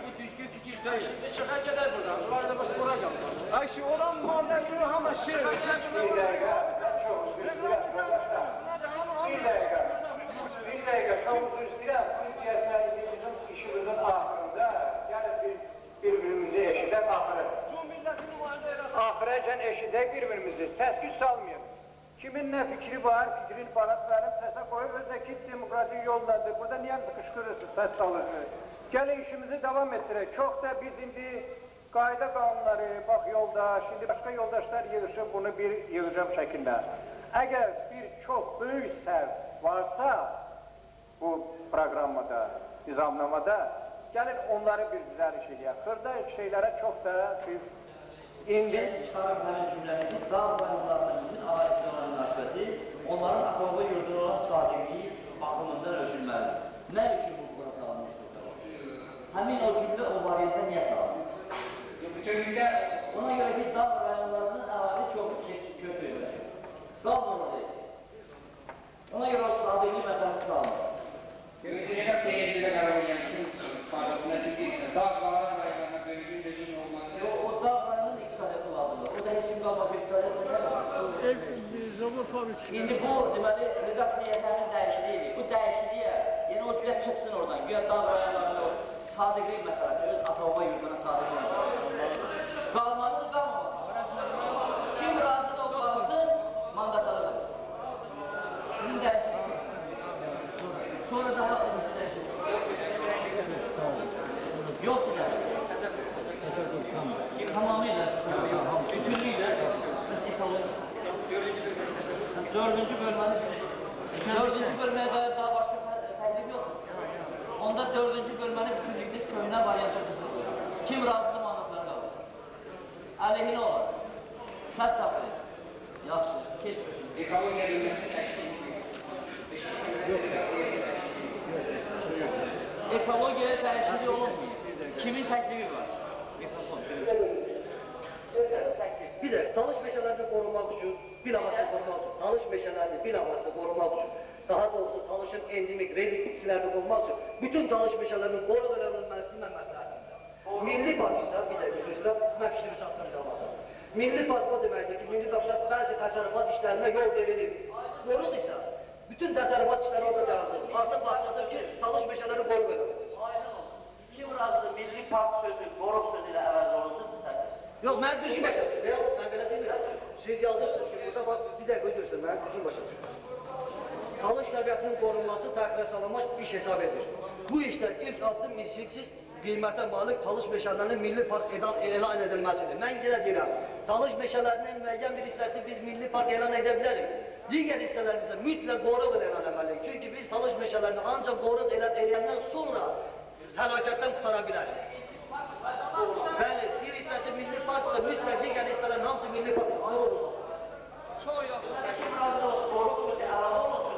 bu düzgün fikir deyil. Çıxar gedər buradan, bunlar da başı bura gəlir. Ay şu olan malda şunu hama şey. Bir dakika. Bir dakika. Çok üzülürüm. Sizin işimizin ahırında yani birbirimizi eşidək ahırı. Ahırəcən eşidək birbirimizi. Səs güç salmayın. Kimin ne fikri var, fikrini bana verip sese koyup özdeki demokrasi yoldadır. Burada niye kışkırırsınız, ses salırsınız? Gelin işimizi devam ettirek. Çok da biz indi qayda qanunları, bak yoldaş, şimdi başka yoldaşlar yığışıb bunu bir yığacağım şəkildə. Eğer bir çok büyük səhv varsa bu programmada, nizamlamada, gelin onları bir düzəliş edək. Xırda şeylere çok da biz indi çıxarım həmin cümləni ki, dağ rayonlarının bütün ailəsilə olan münasibəti onların aqraba yurduna olan sakinliyi baxımından ölçülməlidir. Nə üçün bu bura salınmışdır? Həmin o cümlə o variantda niyə salınır? Bütünlükdə ona görə ki, dağ rayonlarının əhali çoxu köçürlər. Qalmırlar deyil. Ona görə o sakinlik məsələsi salınır. Görüntülərə seyircilə qərar edən bütün faydasına deyilsə, dağ rayonlarına bölgün bölgün olması... O dağ rayonunun iqtisadiyyatı lazımdır. O da heç kim qalmasa iqtisadiyyatı İndi bu, deməli, redaksiya yetərinin dəyişikliyidir. Bu dəyişikliyə, yəni o gülə çıxsın oradan. Güya dağ rayonlarının o sadiqlik məsələsi, öz ata-baba yurduna sadiqlik məsələsi. Qalmalıdır, qalmamalıdır. Kim razıdır o qalsın, mandatlarıdır. Sizin dəyişikliyiz. Sonra daha istəyəcək. Yoxdur yəni. Tamamıyla, bütünlüylə ekoloji. Dördüncü bölməyə dair daha başqa təklif yoxdur. Onda dördüncü bölməni bütünlükdə köhnə variantı tutulur. Kim razıdır mandatları qalırsın? Əleyhinə olar. Səs saxlayın. Yaxşı, keç. Ekologiya bölməsi təşkil Ekologiyaya dəyişiklik olunmuyor. Kimin təklifi var? Bir de talış meşələrini qorumaq üçün, bilavasitə qorumaq üçün, talış meşələrini bilavasitə qorumaq üçün, daha doğrusu talışın endemik reliktlərini qorumaq üçün, bütün talış meşələrinin qoruq eləməlməsini mən məsləhətimdir. Milli park isə, bir də üzrə, mən fikrimi çatdıracağım. Milli park o deməkdir ki, milli parkda bəzi təsərrüfat işlərinə yol verilir. Qoruq isə, bütün təsərrüfat işləri orada dəyaldır. Artıq başladır ki, talış meşələrini qoruq eləməkdir. Kim razıdır? Milli park sözü, qoruq sözü ilə əvəz olunsun, səsdir. Yox, mən düzgün başa düşürəm. Yox, mən belə demirəm. Siz yazırsınız ki, burada bax, bir dəqiqə ödürsün, mən düzgün başa düşürəm. Talış təbiətinin qorunması təxirə salınmış iş hesab edir. Bu işdə ilk addım misilsiz qiymətə malik talış meşələrinin milli park elan edilməsidir. Mən yenə deyirəm, talış meşələrinin müəyyən bir hissəsini biz milli park elan edə bilərik. Digər hissələrini isə mütləq qoruq elan etməliyik. Çünki biz talış meşələrini ancaq qoruq edəndən sonra fəlakətdən qutara bilərik. Bəli, bir hissəsi milli parksa mütləq digər hissələrin hamısı milli park qoruq. Çox yaxşı. Kim razı olur? Qoruq sözü əlavə olunsun.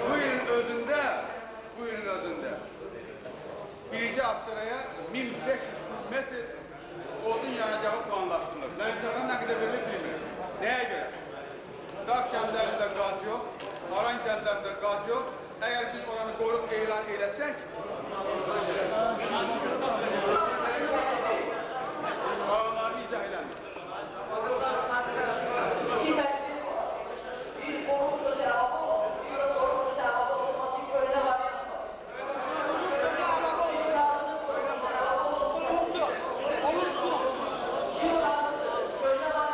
Bu ilin özünde birinci haftalaya 1500 metr odun yanacağı planlaştırılır. Mevzularına ne kadar verilir bilmiyorum. Neye göre? Dağ kentlerinde gaz yok, Aran kentlerinde gaz yok. Eğer biz oranı koruyup ilan eylesek, ağlarını izah edemiyor. Kim razıdır? Köhne var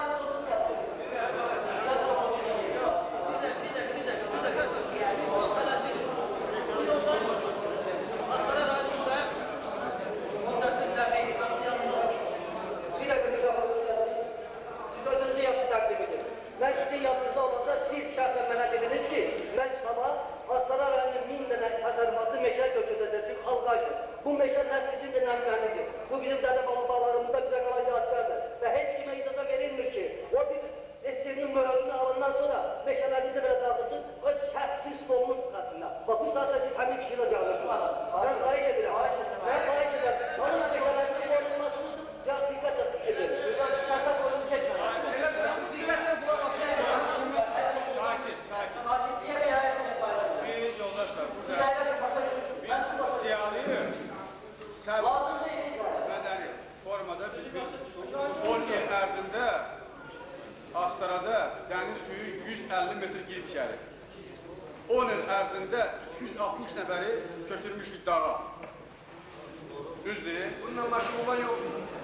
10 il ərzində 260 nəfəri götürmüşük dağa. Düzdür? Bununla maşğul yox.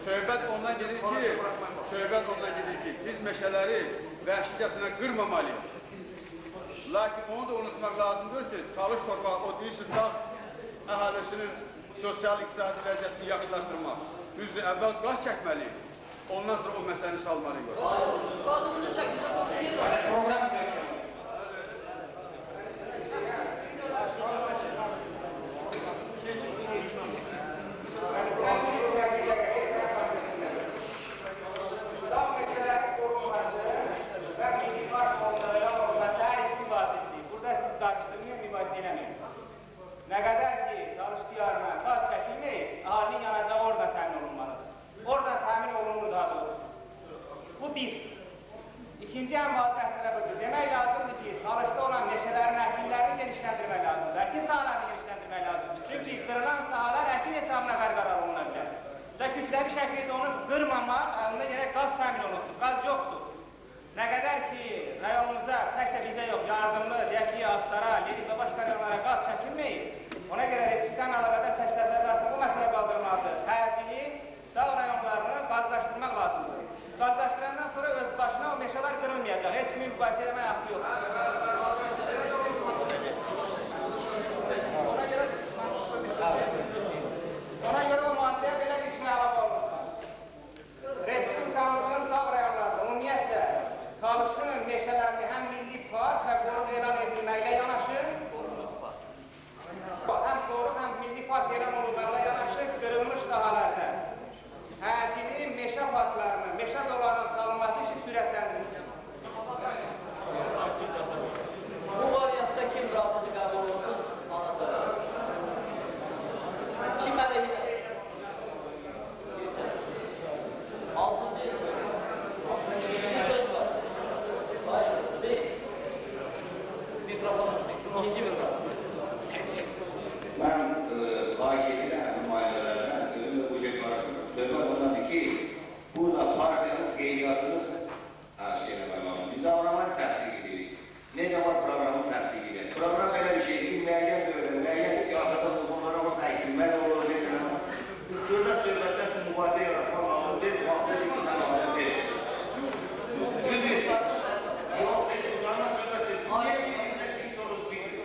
Söhbət ondan gedir ki, biz meşələri vəhşicəsinə qırmamalıyıq. Lakin onu da unutmaq lazımdır ki, Talış torpağı o deyilsin dağ əhalisinin sosial-iqtisadi vəziyyətini yaxşılaşdırmaq. Düzdür, əvvəl qaz çəkməliyik. Ondan sonra o məsələni salmalıyıq. Qazımızı çəkəcək. Program Nə qədər ki, Talış diyarına qaz çəkilməyib, əhalinin yanacağı orada təmin olunmalıdır. Orada təmin olunur daha doğrusu. Bu bir. İkinci ən vacib məsələ budur. Demək lazımdır ki, Talışda olan meşələrin əkinlərini genişləndirmək lazımdır. Əkin sahalarını genişləndirmək lazımdır. Çünki qırılan sahalar əkin hesabına bərqərar oluna bilər. Və kütləvi şəkildə onu qırmamaq, onda gərək qaz təmin olunsun. Qaz yoxdur. Nə qədər ki, rayonumuza, təkcə bizə yox, yardımlı, deyək ki, Astara, Ledik və başqa rayonlara qaz çəkilməyib, ona görə Respublikan əlaqədar təşkilatlar arasında bu məsələ qaldırılmalıdır. Hərcini, dağ rayonlarını qazlaşdırmaq lazımdır. Qazlaşdırandan sonra öz başına o meşələr qırılmayacaq. Heç kimin mübahisə eləmək haqqı yoxdur. Ona görə o maddəyə belə bir işin əlavə olunsun. Respublikamızın dağ rayonlarında ümumiyyətlə Talışın meşələrini həm milli park və qoruq elan edilməklə yanaşı, həm qoruq, həm milli park elan olunmaqla yanaşı qırılmış sahalarda həcili meşə parklarının, meşə dolarının salınması işi sürətləndirir. Bu variantda kim razıdır qəbul olsun? Kim əleyhinə? Altıncı il. İkinci mikrofon. Ben xahiş edirəm nümayəndələrindən özümlə bu cək qarşıdır. Söhbət ondadır ki, burada partiyanın qeydiyyatını eləmək lazım. Biz avramanı tətbiq edirik. Necə var proqramı tətbiq edirik? Proqram elə bir şeydir ki, müəyyən dövrdə, müəyyən siyasətə uyğunlara o təkilmək olur, desinəm. Burada söhbətlər üçün mübahisə yaratmaq lazım. Biz vaxtda bir gündən lazım deyil. Düzdür. Yox, biz bunlarla söhbət edirik.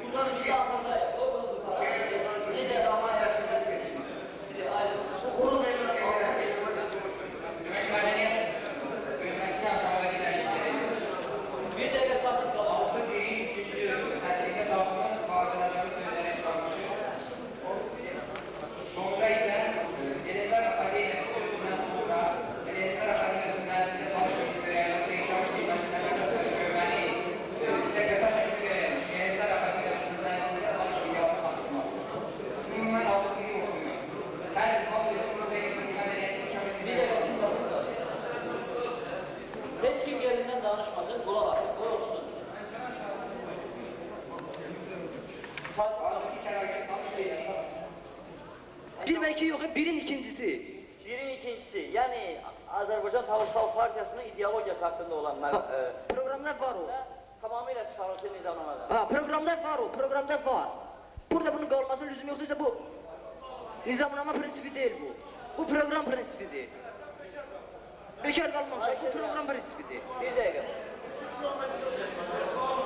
Bunların bir yaxındayıq. Necə zaman yaşayacaq? Quru verir. Bir dəqiqə satıb qalan. Birinci, səhərlikə dağılın, fazilələrini sözlərə çıxarmışıq. Sonra isə Eləklər Akademiyası sözündən sonra Eləklər Akademiyasından Talış Görəyənin Seyşan Qiyməsindən görməni sekretar şəkli görəyəmiş. Eləklər Akademiyasından Talış Görəyənin qatılmaq. Ümumən aldıq iyi oxumuyor. Hər hamı heç kim yerindən danışmasın, qulaq atın, qoy olsun. Bir və iki yox, birin ikincisi. Birin ikincisi, yəni Azərbaycan Talış Xalq Partiyasının ideologiyası haqqında olan proqramda var o. Tamamilə çıxarılsın nizamnamada. Ha, proqramda var o, proqramda var. Burada bunun qalmasının lüzum yoxdursa bu nizamnama prinsipi deyil bu. Bu proqram prinsipidir. Bekar qalmamışaq, bu proqram prinsipidir. Bir dəqiqə.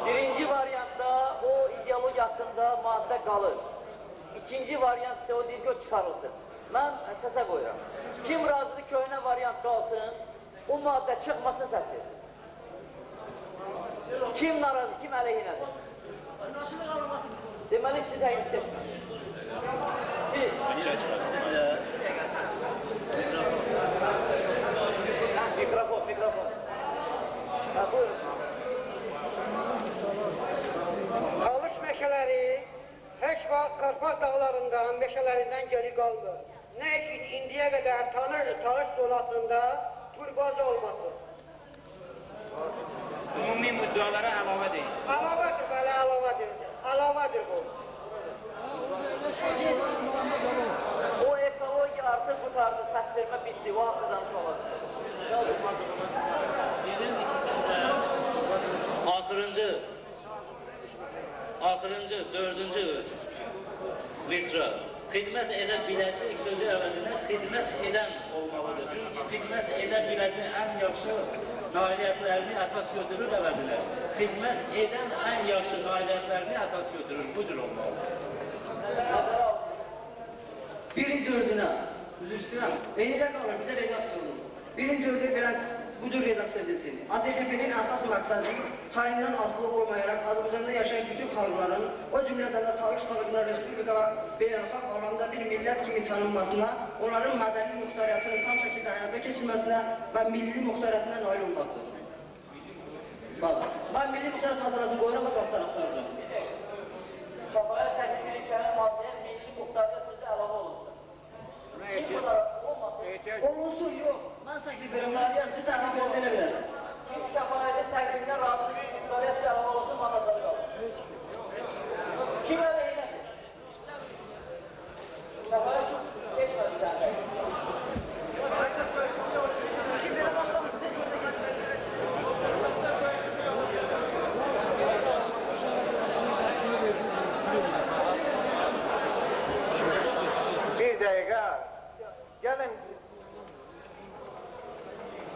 Birinci variantda o ideologiya haqqında maddə qalır. İkinci variant isə o deyir ki, o çıxarılsın. Mən səsə qoyuram. Kim razıdır köhnə variant qalsın, o maddə çıxmasın səs versin. Kim narazı, kim əleyhinədir? Deməli, siz həqiqət etməsiniz. Siz. Mikrofon, mikrofon. Buyurun. Talış meşələri heç vaxt Qarpat dağlarından, meşələrindən geri qalmır. Nə üçün indiyə qədər Talış zolasında turbaza olmasın? Ümumi müddəalara əlavə deyil. Əlavədir, bəli, əlavədir. Əlavədir bu. O ekologiya artıq qutardı, səs vermə bitdi, o haqlıdan çoğadır. Axırıncı, dördüncü misra. Xidmət edə biləcək sözü əvəzinə xidmət edən olmalıdır. Çünki xidmət edə biləcək ən yaxşı nailiyyətlərini əsas götürür əvəzinə. Xidmət edən ən yaxşı nailiyyətlərini əsas götürür. Bu cür olmalıdır. Birin dördünə, üzr istəyirəm, eynidə qalır, bizə redaksiya olunur. Birin dördü verən bu cür redaksiya edilsin. ATKP-nin əsas məqsədi sayından asılı olmayaraq Azərbaycanda yaşayan bütün xalqların, o cümlədən də Talış xalqına Respublika beynəlxalq alanında bir millət kimi tanınmasına, onların mədəni muxtariyyatının tam şəkildə həyata keçirilməsinə və milli muxtariyyatına nail olmaqdır. Ben milli muxtariyyat məsələsini qoyuram və qaptan axtaracağım. Şafaya təklif edilən maddəyə milli muxtariyyat sözü əlavə olunur. Olunsun, yox. Mən təklif verəm, siz təklif verə bilərsiniz. Çünki şəfayətin təklifində razı bir muxtariyyat sözü əlavə olunsun, manatları qalır. Kim əleyhinədir? Şəfayət keçmədi səndə. Kim belə başlamışsınız, burada gəlməkdir. Bir dəqiqə, gəlin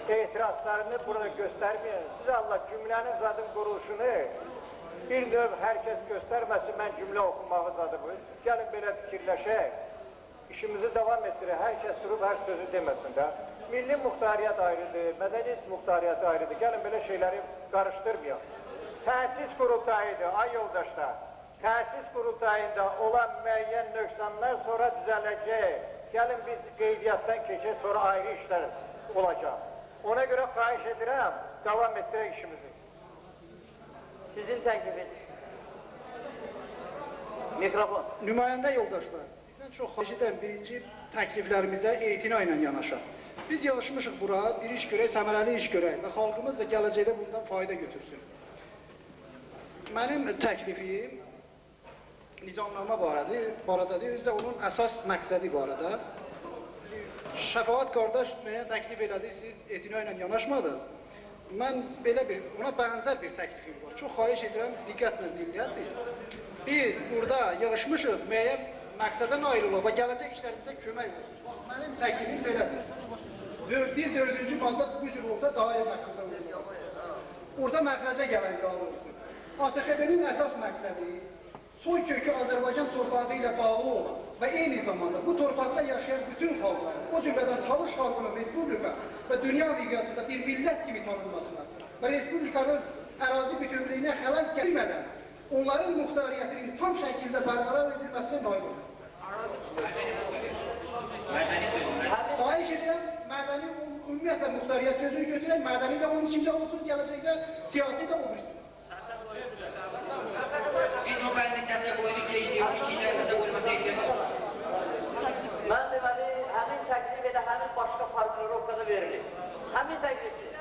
etirazlarını burada göstərməyin. Siz Allah cümlənin zadın quruluşunu bir növ hər kəs göstərməsin, mən cümlə oxumağı zadımız. Gəlin belə fikirləşək, işimizi davam etdirək, hər kəs durub hər sözü deməsin də. Milli muxtariyyat ayrıdır, mədəniyyət muxtariyyatı ayrıdır, gəlin belə şeyləri qarışdırmayaq. Təsis qurultayıdır, ay yoldaşlar. Təsis qurultayında olan müəyyən nöqsanlar sonra düzələcək. Gəlin biz qeydiyyatdan keçək, sonra ayrı işlər olacaq. Ona görə xahiş edirəm, davam etdirək işimizi. Sizin təklifiniz. Mikrofon. Nümayəndə yoldaşlar, bizdən çox xahiş edən birinci təkliflərimizə etina ilə yanaşaq. Biz yığışmışıq bura, bir iş görək, səmərəli iş görək və xalqımız da gələcəkdə bundan fayda götürsün. Mənim təklifim nizamnamə barədadır, bizə onun əsas məqsədi barədə. Şəfaat qardaş mənə təklif elədi, siz etina ilə yanaşmadınız. Mən belə ona bənzər bir təklifim var. Çox xahiş edirəm, diqqətlə dinləyəsiniz. Biz burada yığışmışıq, müəyyən məqsədə nail olaq və gələcək işlərimizə kömək olsun. Mənim təklifim belədir. Bir dördüncü maddə bu cür olsa daha iyi məqsədə olur. Orada məxrəcə gələn qanun olsun. ATXB-nin əsas məqsədi soy kökü Azərbaycan torpağı ilə bağlı olan və eyni zamanda bu torpaqda yaşayan bütün xalqların, o cümlədən Talış xalqının Respublika və dünya miqyasında bir millət kimi tanınmasına və Respublikanın ərazi bütünlüyünə xələl gəlmədən onların muxtariyyətinin tam şəkildə bərqərar edilməsinə nail olur. Xahiş edirəm, mədəni ümumiyyətlə muxtariyyət sözünü götürək, mədəni də onun içində olsun, gələcəkdə siyasi də olursun. Biz mübəlli səsə qoyduq, keçdik, ikinci səsə qoyulması ehtiyac var. Mən deməli, həmin təklif edə həmin başqa formulirovkada verilir. Həmin təklifdir.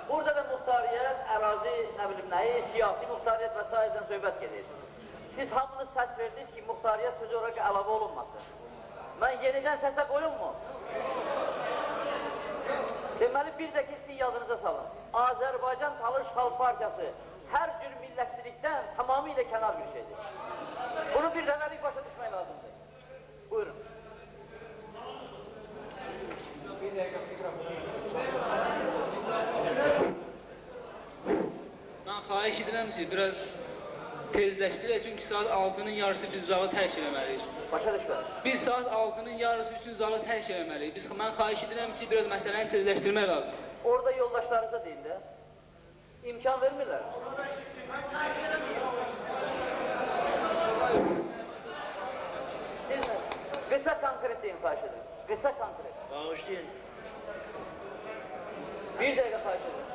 Burada da muxtariyyət, ərazi, nə bilim nəyi, siyasi muxtariyyət və s. söhbət gedir. Siz hamınız səs verdiniz ki, muxtariyyət sözü olaraq əlavə olunmasın. Mən yenidən səsə qoyunmu? Deməli, bir də ki, sizin yadınıza salın. Azərbaycan Talış Xalq Partiyası hər cür millətçilikdən tamamilə kənar bir şeydir. Bunu bir dəfəlik başa düşmək lazımdır. Buyurun. Bir dəqiqə mikrofon. Mən xahiş edirəm ki, biraz tezləşdirək, çünki saat 6-nın yarısı biz zalı tərk eləməliyik. Başa düşmək. Bir saat 6-nın yarısı üçün zalı tərk eləməliyik. Mən xahiş edirəm ki, biraz məsələni tezləşdirmək lazım. Orada yoldaşlarınıza deyin də. İmkan vermirlər. Siz qısa konkret deyin, xahiş edirəm. Qısa konkret. Bağışlayın. Bir dəqiqə xahiş edirəm.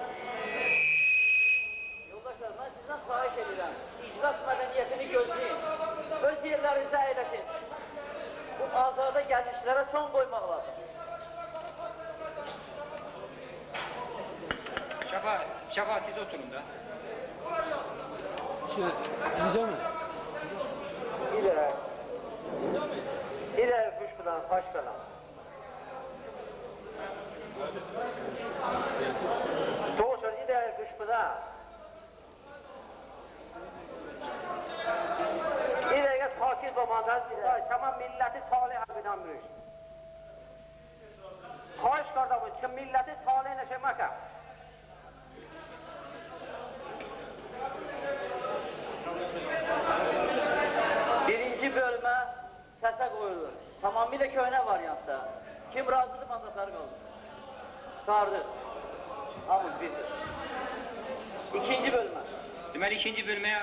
Yoldaşlar, mən sizdən xahiş edirəm. İcras mədəniyyətini gözləyin. Öz yerlərinizə əyləşin. Bu azada gəlişlərə son qoymaq lazım. Şəfaat, siz oturun da. Nizami. İlər Quşbudan, Xaşqadan. Doğuşun İlər Quşbudan. Əziz komandantlar, Kəman milləti talih bilənmiş. Xahiş qardaşım, ki milləti talih nəşəməkə. Birinci bölmə səsə qoyulur. Tamamilə köhnə variantda. Kim razıdır, mandatları qalır. Çağırdı. Hamız bildir. İkinci bölmə. Deməli, ikinci bölməyə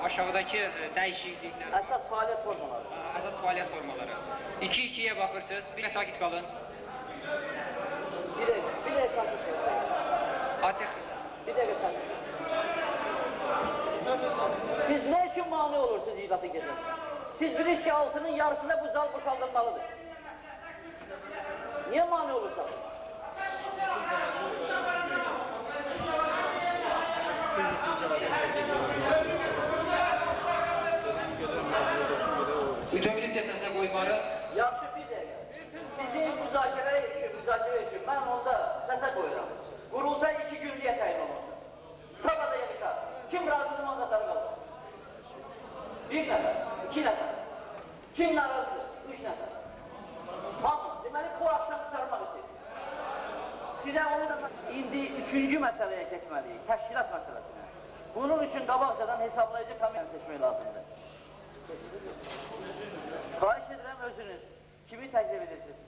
aşağıdakı dəyişikliklər. Əsas fəaliyyət formaları. Əsas fəaliyyət formaları. 2-2-yə baxırsınız, bir sakit qalın. Bir dəqiqə sakit qalın. Atıq. Bir dəqiqə sakit. Siz ne için mani olursunuz iclası gezin? Siz bilirsiniz ki altının yarısında bu zal boşaldılmalıdır. Niye mani olursunuz? Ütebilik dəstəsə qoymaları. Yaxşı bir dəqiqə. Sizin müzakirə üçün mən onda səsə qoyuram. Qurultay 2 günlüyə təyin olmasın. Sabada yığışar. Kim razıdır mandatları qalır? 1 nəfər, 2 nəfər. Kim narazıdır? 3 nəfər. Hamı, deməli bu axşam qurtarmaq istəyir. Sizə onu da indi 3-cü məsələyə keçməliyik, təşkilat məsələsinə. Bunun üçün qabaqcadan hesablayıcı komissiya seçmək lazımdır. Xahiş edirəm özünüz, kimi təklif edirsiniz?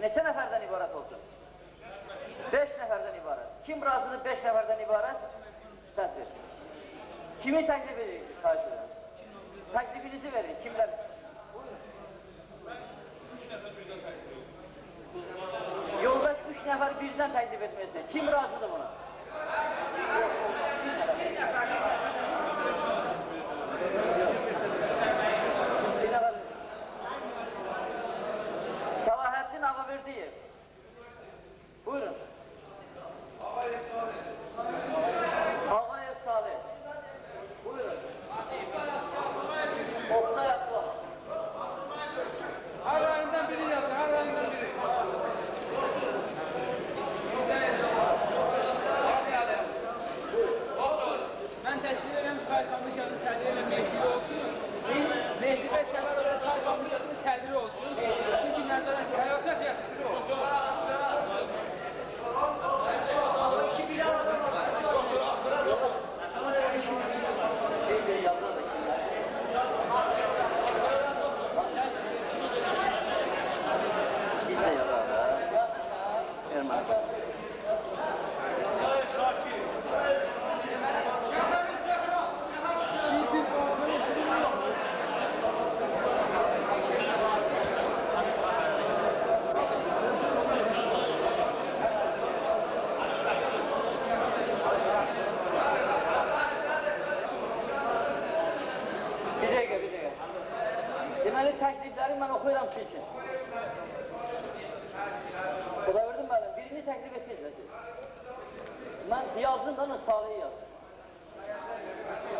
Neçə nəfərdən ibarət olsun? 5 nəfərdən ibarət. Kim razıdır 5 nəfərdən ibarət? Səsir. Kimi təklif edirsiniz? Xahiş edirəm. Təklifinizi verin, kimlər? Yoldaş 3 nəfər birdən təklif etmesi. Kim razıdır buna? Salahattin Ağaverdiyev. Buyurun. Ağayev Salih. Buyurun. Oktay Aslan. Her ayından biri yazın, her ayından biri. Mən təşkil edirəm Sayt Komisiyasının sədri ilə Mehdi olsun. Mehdi və Şəvərova Sayt Komisiyasının sədri olsun. Çünki nəzarət həyasət yatırır o. Deməli təklifləri mən oxuyuram sizin üçün. Xudaverdim mənim, birini təklif etmişsiniz. Mən yazdım da onu Salih'i yazdım.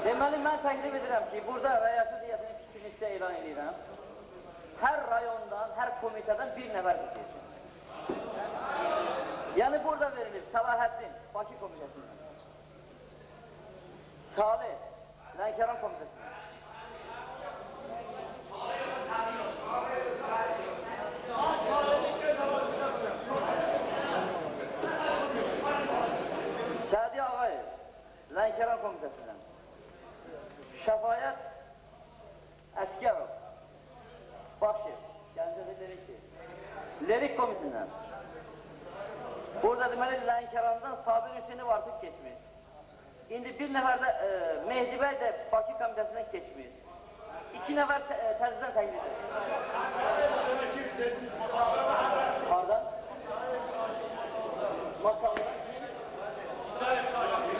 Deməli mən təklif edirəm ki, burada rəyası diyyətini fikrini sizə elan edirəm. Hər rayondan, hər komitədən bir nəfər seçilsin. Yəni burada verilib Salahattin, Bakı komitəsindən. Salih, Lənkəran komitəsindən. Sədi Ağayev, Lənkəran komitəsindən. Şəfayət Əskərov, Bakşev, Gəncədə Lerik komisindən. Burada deməli Lənkərandan Sabir Hüseyinov artıq keçmiş. İndi bir nəfər də Mehdi bəy də Bakı komitəsindən keçmiş. 2 nəfər təzədən təklif edir. Pardon? Masallıdan kim? İsrail Şahid.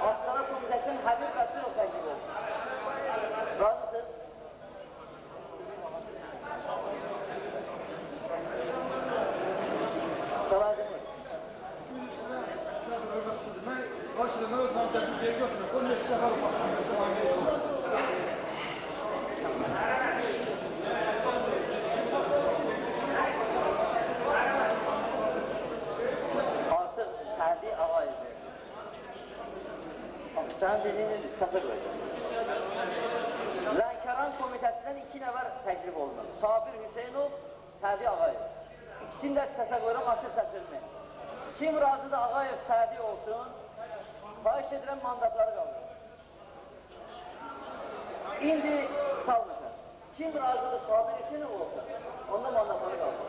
Astara komitəsinin Həbib Rəsulov təklif edir. Razısınız? Salahcım var. Ben başladım, ben Türkiye'ye götürdüm. Onun için sefer ufak. birinin səsə qoyacaq. Lənkəran komitəsindən 2 nəfər təklif olunur. Sabir Hüseynov, Sədi Ağayev. İkisini də səsə qoyuram, açıq səslərini. Kim razıdır Ağayev, Sədi olsun, xahiş edirəm mandatları qaldır. İndi salmışlar. Kim razıdır Sabir Hüseynov olsun, onda mandatları qaldır.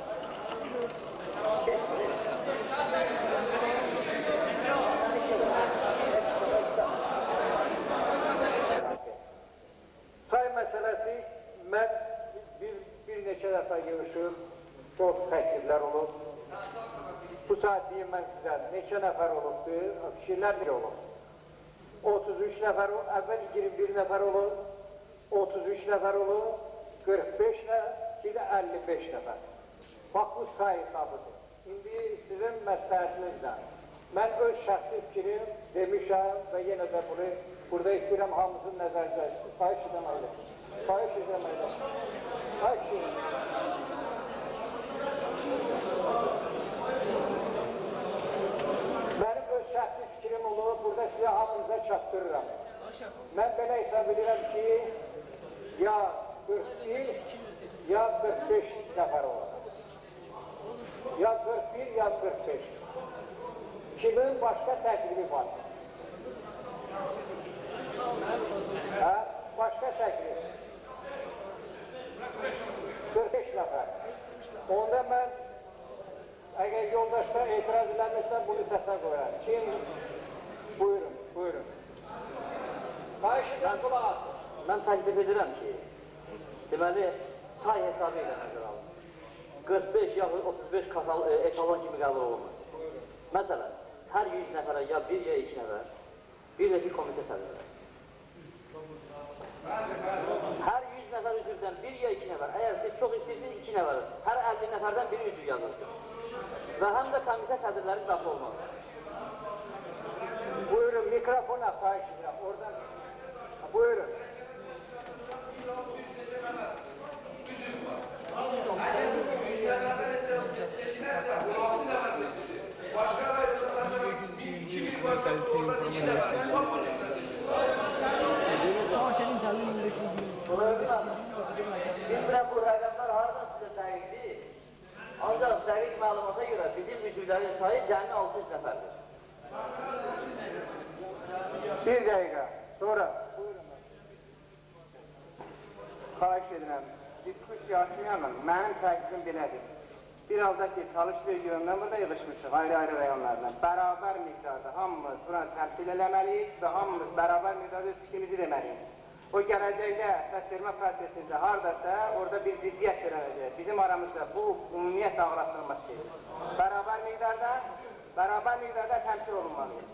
Say məsələsi, mən bir neçə dəfə görüşüm, çox təkliflər olub. Bu saat deyim mən sizə, neçə nəfər olubdur, fikirlər necə olub? 33 nəfər, əvvəl 21 nəfər olub, 33 nəfər olub, 45 nəfər, bir də 55 nəfər. Bax, bu say hesabıdır. İndi sizin məsləhətinizlə, mən öz şəxsi fikrim demişəm və yenə də burada istəyirəm hamımızın nəzərdə. Xahiş edəm ailə. Xahiş edəm ailə. Xahiş edəm. Mənim öz şəxsi fikrim olub, burada sizə hamınıza çatdırıram. Mən belə hesab edirəm ki, ya 41, ya 45 nəfər olacaq. Ya 41, ya 45. Kimin başqa təklifi var? Hə? Başqa təklif. 45 nəfər. Onda mən, əgər yoldaşlar etiraz edəmirsə, bunu səsə qoyarım. Kim? Buyurun, buyurun. Xahiş edən qulaq asın. Mən təklif edirəm ki, deməli, say hesabı ilə nəzər alınsın. 45 yaxud 35 etalon kimi qəbul olunmasın. Məsələn, hər 100 nəfərə ya 1 ya 2 nəfər, bir də ki, komitə sədrləri. Hər 100 nəfər üzvdən 1 ya 2 nəfər, əgər siz çox istəyirsiniz 2 nəfər, hər 50 nəfərdən biri üzv yazırsın. Və həm də komitə sədrləri daxil olmalıdır. Buyurun, mikrofona xahiş edirəm, oradan. Buyurun. Bilmirəm, bu rəqəmlər haradan sizə dəqiqdir. Ancaq dəqiq məlumata görə bizim üzvlərin sayı cəmi 600 nəfərdir. Bir dəqiqə, sonra. Xahiş edirəm, diskussiyaçıyamın, mənim təklifim belədir. Bir halda ki, Talış regionundan burada yığışmışıq, ayrı-ayrı rayonlardan. Bərabər miqdarda hamımız buna təmsil eləməliyik və hamımız bərabər miqdarda öz fikrimizi deməliyik. O gələcəkdə səsvermə prosesində haradasa, orada bir ziddiyyət verəcək. Bizim aramızda bu ümumiyyət ağlaşdırılması şeydir. Bərabər miqdarda təmsil olunmalıyıq.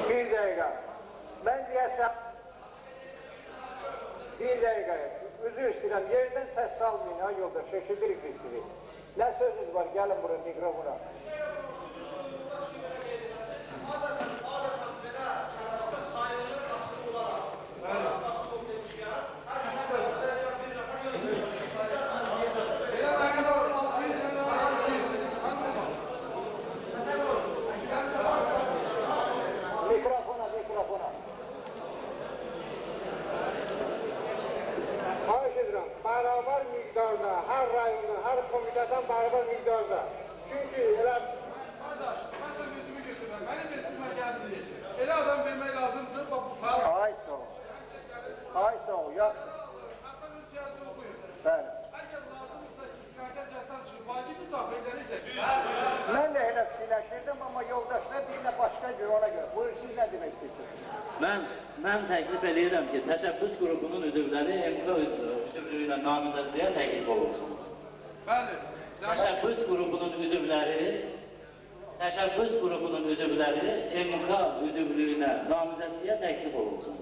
Bir dəqiqə. Mən deyəsəm, bir dəqiqə, üzr istəyirəm, yerdən səs salmayın, ha yoldaş, şeşidirik biz sizi. Nə sözünüz var, gəlin bura, mikrofona. Mikrofona. Xahiş edirəm, bərabər miqdarda, hər rayonda, hər komitədən bərabər miqdarda. Çünki elə... Qardaş, mən sən gözümü götürməm, mənim versin, mən gəldim deyəcək. Elə adam vermək lazımdır, bax, Ay sağ ol. Ay sağ ol, yaxşı. Hatta öz cihazı oxuyun. Bəli. Əgər lazımdırsa ki, mərkəz cihazdan çıxır, vacibdir daxilləri də. Mən də elə fikirləşirdim, amma yoldaşlar bir də başqa görə ona görə. Buyur, siz nə demək istəyirsiniz? Mən təklif edirəm ki, təşəbbüs qrupunun üzvləri MK üzvlüyü ilə namizədliyə təklif olunsun. Bəli. Təşəbbüs qrupunun üzvləri MK üzvlüyünə namizədliyə təklif olunsun.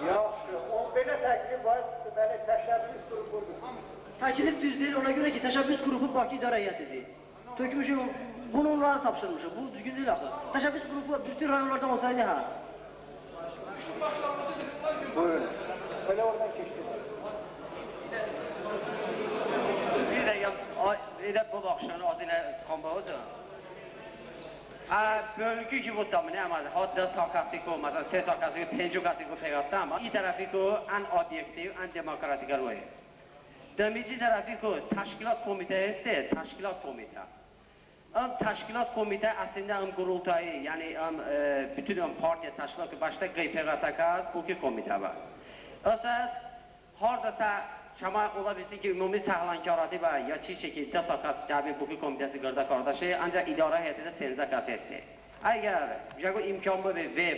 Yaxşı, o belə təklif var, deməli təşəbbüs qrupudur. Təklif düz deyil, ona görə ki, təşəbbüs qrupu Bakı İdarə Heyətidir. Tökmüşüm, bunu onlara tapşırmışım, bu düzgün deyil axı. Təşəbbüs qrupu bütün rayonlardan olsaydı, hə? Buyurun, böyle oradan keçdik. Bir də elə bu bakışlarını adına sıxanbağıdır. Bölgü ki bu da ne ama hatta sakası ko, mesela se sakası ko, pencu sakası ko pegatta ama iyi tarafı ko en objektif, en demokratik roye. Demirci tarafı ko teşkilat komitesi ist, teşkilat komite. Teşkilat komite aslında kurultayı yani bütün partiya teşkilat başta GPGTK'ız bu ki komite var. Əsas hardasa şama ola bilsin ki ümumi sağlankarati var ya çi şekilde sakası cəbi bu ki komitesi qırda qardaşı ancaq idara heyətində senzakası ist. Əgər bu imkanı ve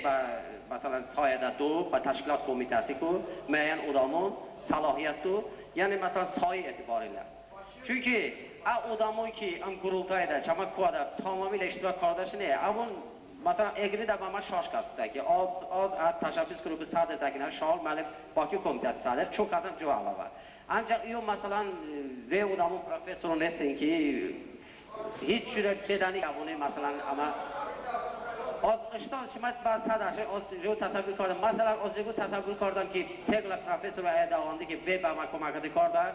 mesela sayədə du və təşkilat komitesi ku müəyyən adamın salahiyyəti yani mesela sayı etibariyle. Çünkü adamı ki kurultayda şama kuada tamamıyla iştirak qardaşı ne? Avun mesela egri de bana şaşkasıdır ki az teşebbüs grubu sadədakiler Şahal Məlib Bakı Komitesi sadır çok adam cevabı var. Ancak o mesela ve adamın profesoru nesin ki hiç cüret bedeni bunu mesela ama az işten şimat bazı sadaşı o jo tasavvur kardam mesela o jo tasavvur kardam ki segla profesör ayda olandı ki ve bana komakati karda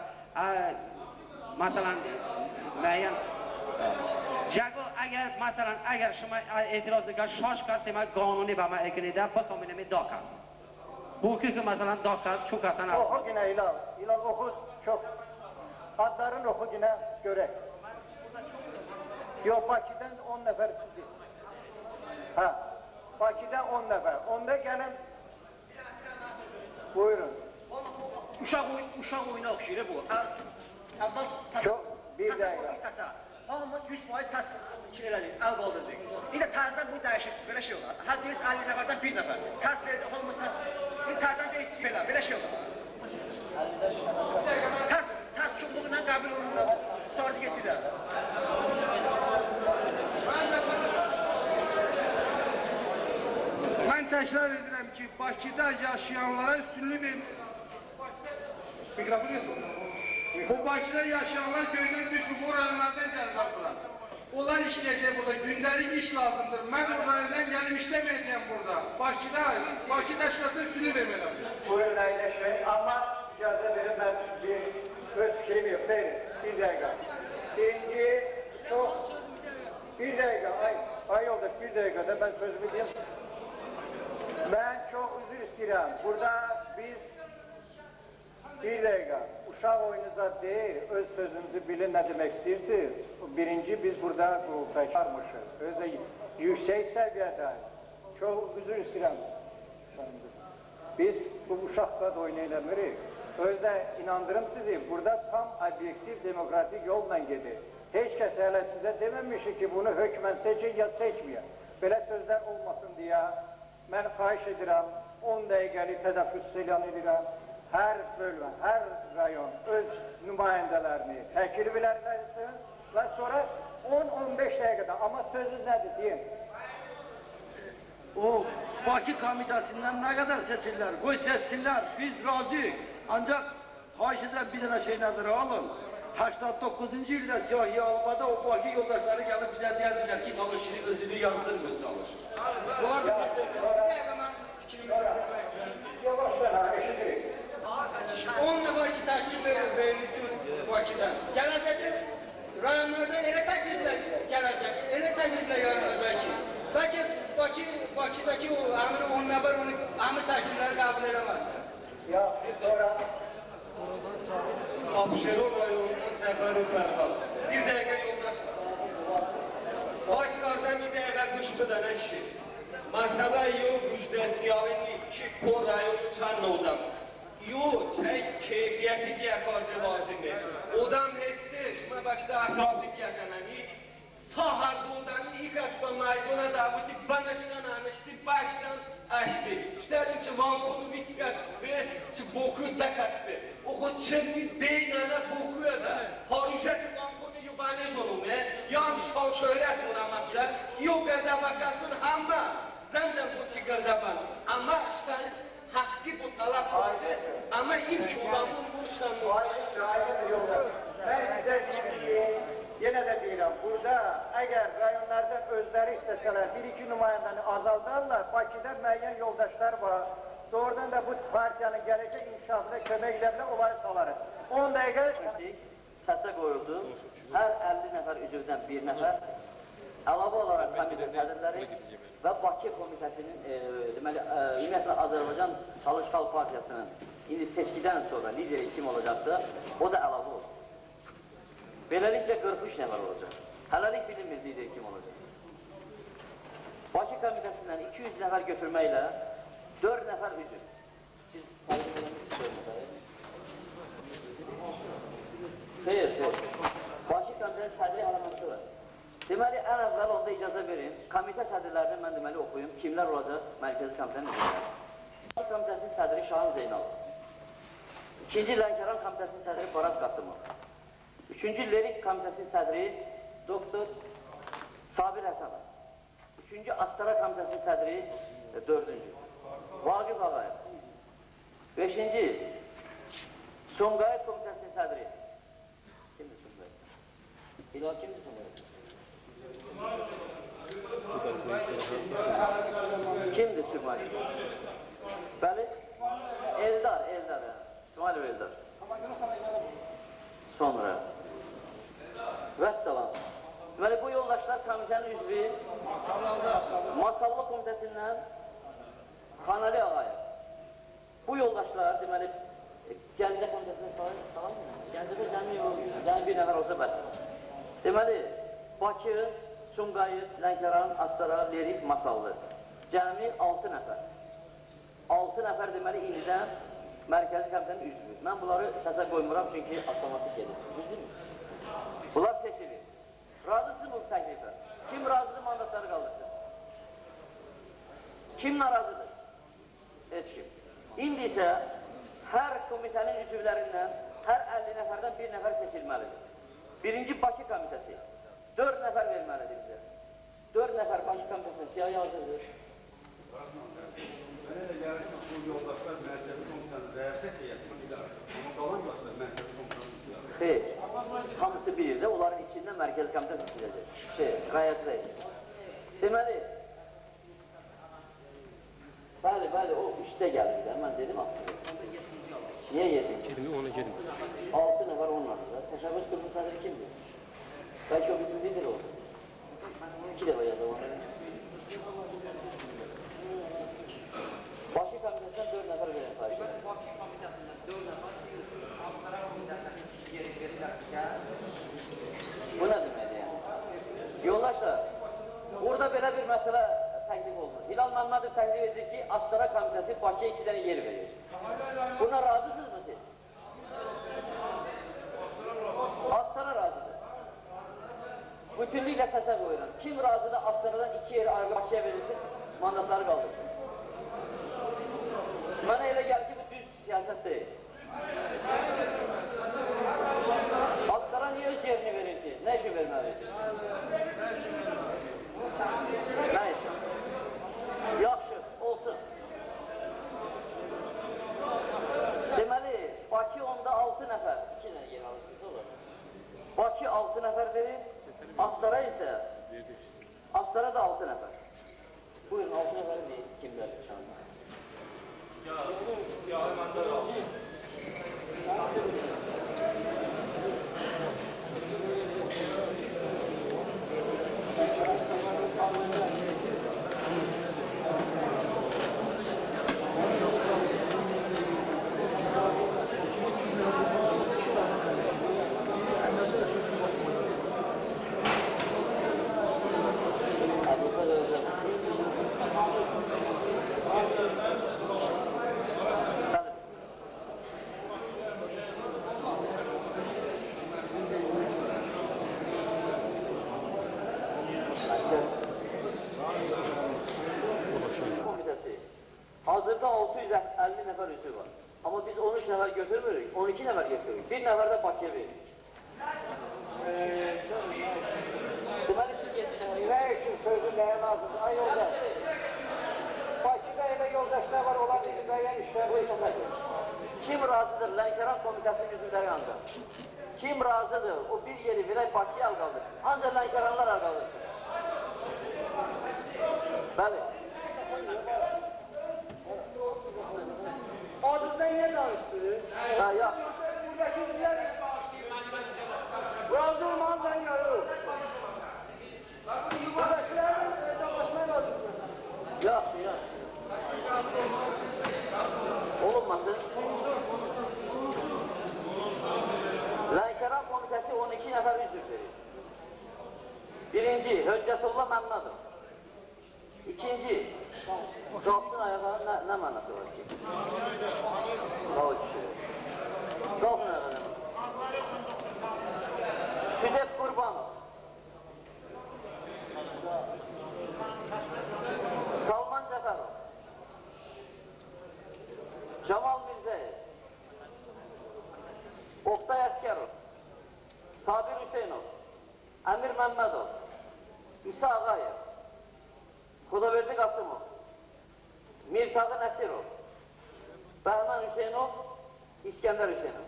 mesela müəyyən Jago agar masalan agar şuma etiroz edilgan shosh demak qonuniy bama ekinida bu komitemi doqas. Bu ki masalan doqas çok atan. Oku yine İlal oku çok. Adların oku yine görek. Yok Bakı'dan 10 nefer sizi. Ha. Bakı'dan 10 nefer. Onda gelin. Buyurun. Uşaq oyuna oxşayır bu. Çok bir dakika. Hamımız 100% şey elədik, əl qaldırdık. Bir də təzədən bu dəyişir, belə şey olar. Hər biri 50 nəfərdən bir nəfər. Səs verir, hamımız səs. Bir təzədən dəyişir belə, belə şey olar. Səs çubuğundan qəbul olunur, tutardı getdilər. Mən təkrar edirəm ki, Bakıda yaşayanlara üstünlük verir. Mikrofon yazın. Bu Bakıda yaşayanlar köydən düşmüş, bu rayonlardan gəlirlər bura. Onlar işləyəcək burada, gündəlik iş lazımdır. Mən o rayondan gəlim işləməyəcəm burada. Bakı təşkilatı üstünlük vermələm. Buyurun əyləşmək, amma icazə verin, mən öz fikrim yox, verin, bir dəqiqə. İkinci, çox, bir dəqiqə, ay yoldaş, bir dəqiqədə mən sözümü deyim. Mən çox üzr istəyirəm, burada biz, bir dəqiqə, uşaq oyunuza deyil, öz sözünüzü bilin nə demək istəyirsiniz. Birinci, biz burada qurultaykarmışıq, özdə yüksək səviyyədə, çox üzr istəyirəm. Biz bu uşaqla da oynayılmırıq. Özdə inandırım sizi, burada tam obyektiv, demokratik yolla gedir. Heç kəs hələ sizə deməmişik ki, bunu hökmən seçin ya seçməyə. Belə sözlər olmasın deyə mən xahiş edirəm, 10 dəqiqəlik tədəffüs elan edirəm. Hər bölmə, hər rayon öz nümayəndələrini təkil bilərləsin və sonra 10-15 dəqiqədə, amma sözünüz nədir, deyin. O Bakı komitəsindən nə qədər seçirlər, qoy seçsinlər, biz razıyıq. Ancaq xahiş edirəm bir dənə şey nəzərə alın. 89-cu ildə siyahi albada o Bakı yoldaşları gəlib bizə deyərdilər ki, Talışını özünü yazdırmır Talış. Yavaşdan, eşitirik. 10 nəfər ki, təklif verilir Bakıdan. Gələcəkdir, rayonlardan elə təkliflər gələcək, elə təkliflər gələcək ki, bəlkə Bakıdakı o əmri 10 nəfər onu əmri təklifləri qəbul eləməz. Ya, sonra... Abşerov rayonunun Zəfəri Fərqal. Bir dəqiqə yoldaş var. Başlardan bir dəqiqə quş bu dənə kişi. Məsələ yox, gücdə siyavini ki, Kor rayonu Çarnov'dan. Yox, çək keyfiyyəti deyə qardı lazımdır. Odan hestir, şuna başda ətrafı deyəkənəni, sahərdə odanı ilk asba maydona davuti banışdan anışdı, başdan açdı. Üstədim ki, vankonu vistiqas və ki, boku dakastı. O xod çəndi beynənə bokuya da, haruşəti vankonu yubanez olun, yani şal şöhrət uğramaklar, yok qədəvəkasın, amma zəndən bu çıqırdaban. Amma işte haqqı bu talap vardı, amma ilk olanın bu işten Ben size yine de deyirəm, burada əgər rayonlardan özləri istəsələr, bir-iki nümayəndəni azaldarlar, Bakıda müəyyən yoldaşlar var, doğrudan da bu partiyanın gələcək inkişafına kömək edəblər, onları salarız. 10 dəqiqə səsə qoyuldu. Hər 50 nəfər üzvdən bir nəfər, əlavə olaraq komitə sədrləri və Bakı komitəsinin, deməli, ümumiyyətlə Azərbaycan Talış Xalq Partiyasının indi seçkidən sonra lideri kim olacaqsa, o da əlavə olur. Beləliklə 43 nəfər olacaq. Hələlik bilinmir lideri kim olacaq. Bakı komitəsindən 200 nəfər götürməklə 4 nəfər üzv. Siz təqdim eləmişsiniz 4 nəfəri? Xeyr, xeyr. Bakı komitəsinin sədri əlaməti var. Deməli, ən əvvəl onda icazə verin, komitə sədrlərini mən deməli oxuyum, kimlər olacaq Mərkəzi Komitənin üzvləri. Bakı komitəsinin sədri Şahan Zeynalov. 2-ci Lənkəran komitəsinin sədri Farad Qasımov. 3-cü Lerik komitəsinin sədri Doktor Sabir Həsənov. 3-cü Astara komitəsinin sədri 4-cü Vaqif Ağayev. 5-ci Sumqayıt komitəsinin sədri. Kimdir Sumqayıt? İlah kimdir Sumqayıt? Kimdir Sumqayıt? Bəli? Eldar, İsmail Eldar. Sonra vəssalam. Deməli, bu yoldaşlar komitənin üzvü Masallı komitəsindən Xanali Ağayev. Bu yoldaşlar, deməli, Gəncə komitəsindən salam mı? Gəncədə cəmi bir nəfər olsa bəsdir. Deməli, Bakı, Sumqayıt, Lənkəran, Astara, Lerik, Masallı. Cəmi 6 nəfər. 6 nəfər deməli, indidən Mərkəzi Komitənin üzvü. Mən bunları səsə qoymuram, çünki avtomatik gedir. Düzdür mü? Bunlar seçilir. Razısınız bu təklifə? Kim razıdır, mandatları qaldırsın? Kim narazıdır? Heç kim. İndi isə hər komitənin üzvlərindən hər 50 nəfərdən bir nəfər seçilməlidir. Birinci Bakı komitəsi 4 nəfər verməlidir bizə. 4 nəfər Bakı komitəsində siyahı hazırdır. Mənə də gəlir ki, bu yoldaşlar Mərkəzi Komitənin rəyəsət heyəsini idarə edir. Amma qalan yoldaşlar Mərkəzi Komitənin idarə edir. Xeyr, hamısı bilir də, onların içində Mərkəzi Komitə seçiləcək. Rəyəsət heyəsi. Deməli, bəli, o üstə gəlir də, mən dedim aksıdır. Niyə 7-ci? 20, ona gedim. 6 nəfər onlardır da. Təşəbbüs qrupu sədri kimdir? Bəlkə o bizim lider oldu. 2 dəfə yazdım onu. Bakı komitəsindən 4 nəfər verən xahiş edir. Bakı komitəsindən 4 nəfər, Astara komitəsindən yeri verirlər. Bu nə deməkdir yəni? Yoldaşlar, burada belə bir məsələ təklif olunur. Hilal Məmmədov təklif edir ki, Astara komitəsi Bakıya 2 dənə yer verir. Buna razısınızmı siz? Astara razıdır. Bütünlüklə səsə qoyuram. Kim razıdır Astara'dan 2 yeri Bakıya verilsin, mandatları qaldırsın. Mənə elə gəlir ki, bu düz siyasət deyil. Astara niyə öz yerini verir ki? Nə üçün verməlidir? Nə üçün? Yaxşı, olsun. Deməli, Bakı onda 6 nəfər, 2 dənə yer alırsınız olur. Bakı 6 nəfər verir, Astara isə, Astara da 6 nəfər. Buyurun, 6 nəfəri deyil, kimlərdir şu anda? Siyahı mantar aldı. Hazırda 650 nəfər üzvü var. Amma biz 13 nəfər götürmürük, 12 nəfər götürürük. Bir nəfər də Bakıya veririk. Deməli siz 7 nəfər Nə üçün sözü nəyə lazımdır? Ay yoldaş. Bakıda elə yoldaşlar var, onlar dedi müəyyən işlərdə işlədir. Kim razıdır Lənkəran komitəsinin üzvləri ancaq? Kim razıdır o bir yeri verək Bakıya al qaldırsın? Ancaq Lənkəranlar al qaldırsın. Bəli. Adımda niyə danışdı? Ha, yaxşı. Buradakı üzvlər bağışlayın, məni. olmasın. Lənkəran komitəsi 12 nəfər üzv verir. Birinci, Höccətullah Məmmədov. İkinci, qalsın ayağa, nə mənası var ki? Qal kişi. Qalsın ayağa, nə mənası? Südət Qurbanov. Salman Cəfərov. Camal Mirzəyev. Oqtay Əskərov. Sabir Hüseynov. Əmir Məmmədov. İsa Ağayev. Xudaverdi Qasımov. Mirtağı Nəsirov. Bəhman Hüseynov. İskəndər Hüseynov.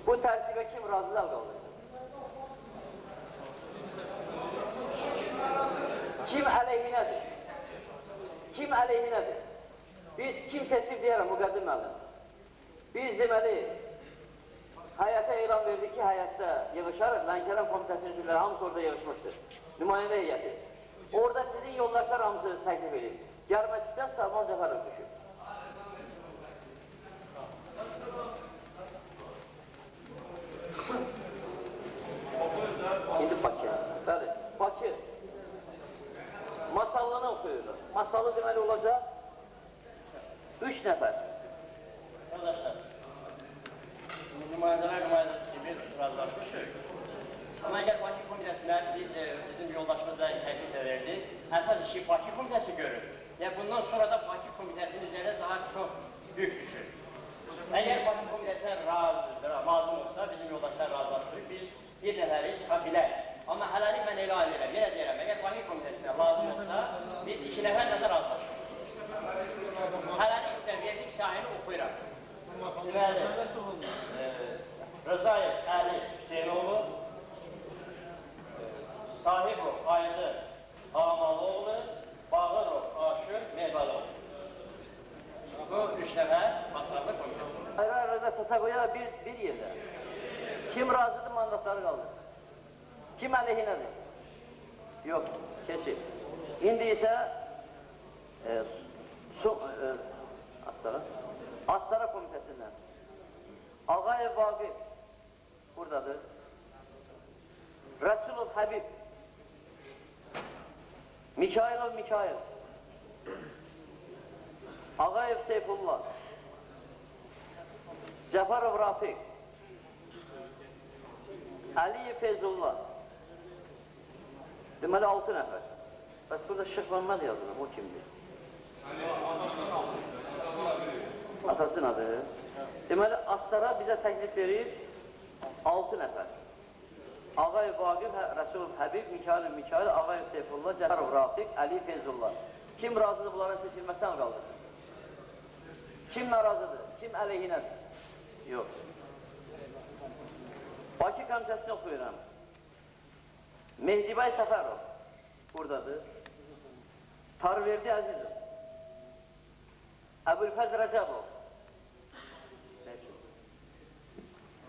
Bu tərkibə kim razılar qaldırsın? Kim əleyhinədir? Kim əleyhinədir? Biz kim seçib deyərəm, müqəddim müəllim. Biz deməli, həyətə elan verdik ki, həyətdə yığışarıq, Lənkəran komitəsinin üzvləri hamısı orada yığışmışdır. Nümayəndə heyəti. Orada sizin yoldaşlar hamısı təklif edin. Gəlməkdən Salman Cəfərov düşür. İndi Bakı. Bəli, Bakı. Masallını oxuyurlar. Masalı deməli olacaq 3 nəfər. Arkadaşlar, nümayəndələr nümayəndəsi kimi razılaşmışıq. Amma əgər Bakı komitəsindən bizim yoldaşımız da təklif edirdi, əsas işi Bakı komitəsi görür. Yəni bundan sonra da Bakı komitəsinin üzərində daha çox yük düşür. Əgər Bakı komitəsinə lazım olsa, bizim yoldaşlar razılaşdırır, biz bir nəfəri çıxa bilər. Amma hələlik mən elan edirəm, yenə deyirəm, əgər Bakı komitəsinə lazım olsa, biz 2 nəfərlə də razılaşırıq. Hələlik istəməyəcək şahini oxuyuram. Deməli, Rızayev Əli Hüseynoğlu, Sahibov Aydın Ağamalıoğlu, Bağırov Aşır Mehbalıoğlu. Bu 3 nəfər Masarlı komitəsi. Ayrı-ayrıda səsə qoyaraq bir yerdə. Kim razıdır, mandatları qaldırsın. Kim əleyhinədir? Yox, keçir. İndi isə Astara komitəsindən Ağayev Vaqif buradadır. Rəsulov Həbib, Mikailov Mikail, Ağayev Seyfullah, Cəfərov Rafiq, Əliyev Feyzullah. Deməli 6 nəfər. Bəs burada Şıx Məmməd yazılır, o kimdir? Atasının adı. Deməli, Astara bizə təklif verir 6 nəfər. Ağayev Vaqif, Rəsulov Həbib, Mikail, Ağayev Seyfullah, Cəfərov Rafiq, Əli Feyzullah. Kim razıdır bunların seçilməsindən qaldırsın? Kim narazıdır? Kim əleyhinədir? Yox. Bakı komitəsini oxuyuram. Mehdibay Səfərov buradadır. Tarverdi Əzizov. Əbülfəz Rəcəbov.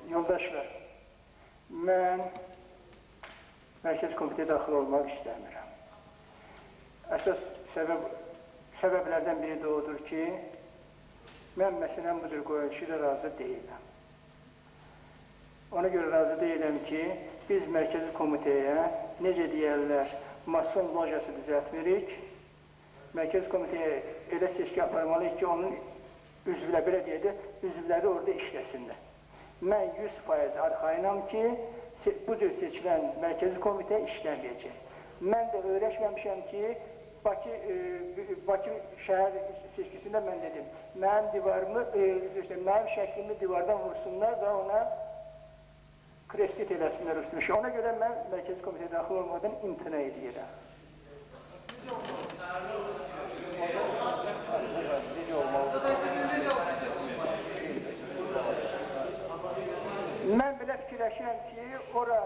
Yoldaşlar, mən Mərkəz Komitəyə daxil olmaq istəmirəm. Əsas səbəblərdən biri də odur ki, mən məsələn bu cür qoyuluşu ilə razı deyiləm. Ona görə razı deyiləm ki, biz Mərkəzi Komitəyə necə deyərlər, mason lojası düzəltmirik. Mərkəzi Komitəyə elə seçki aparmalıyıq ki, onun üzvləri, belə deyək, üzvləri orada işləsinlər. Mən 100% arxayınam ki, bu cür seçilən Mərkəzi Komitə işləməyəcək. Mən də öyrəşməmişəm ki, Bakı şəhər seçkisində mən dedim, mənim şəklimi divardan vursunlar və ona krestit eləsinlər üstünü. Ona görə mən Mərkəzi Komitəyə daxil olmadan imtina edirəm. Mən belə fikirləşirəm ki, ora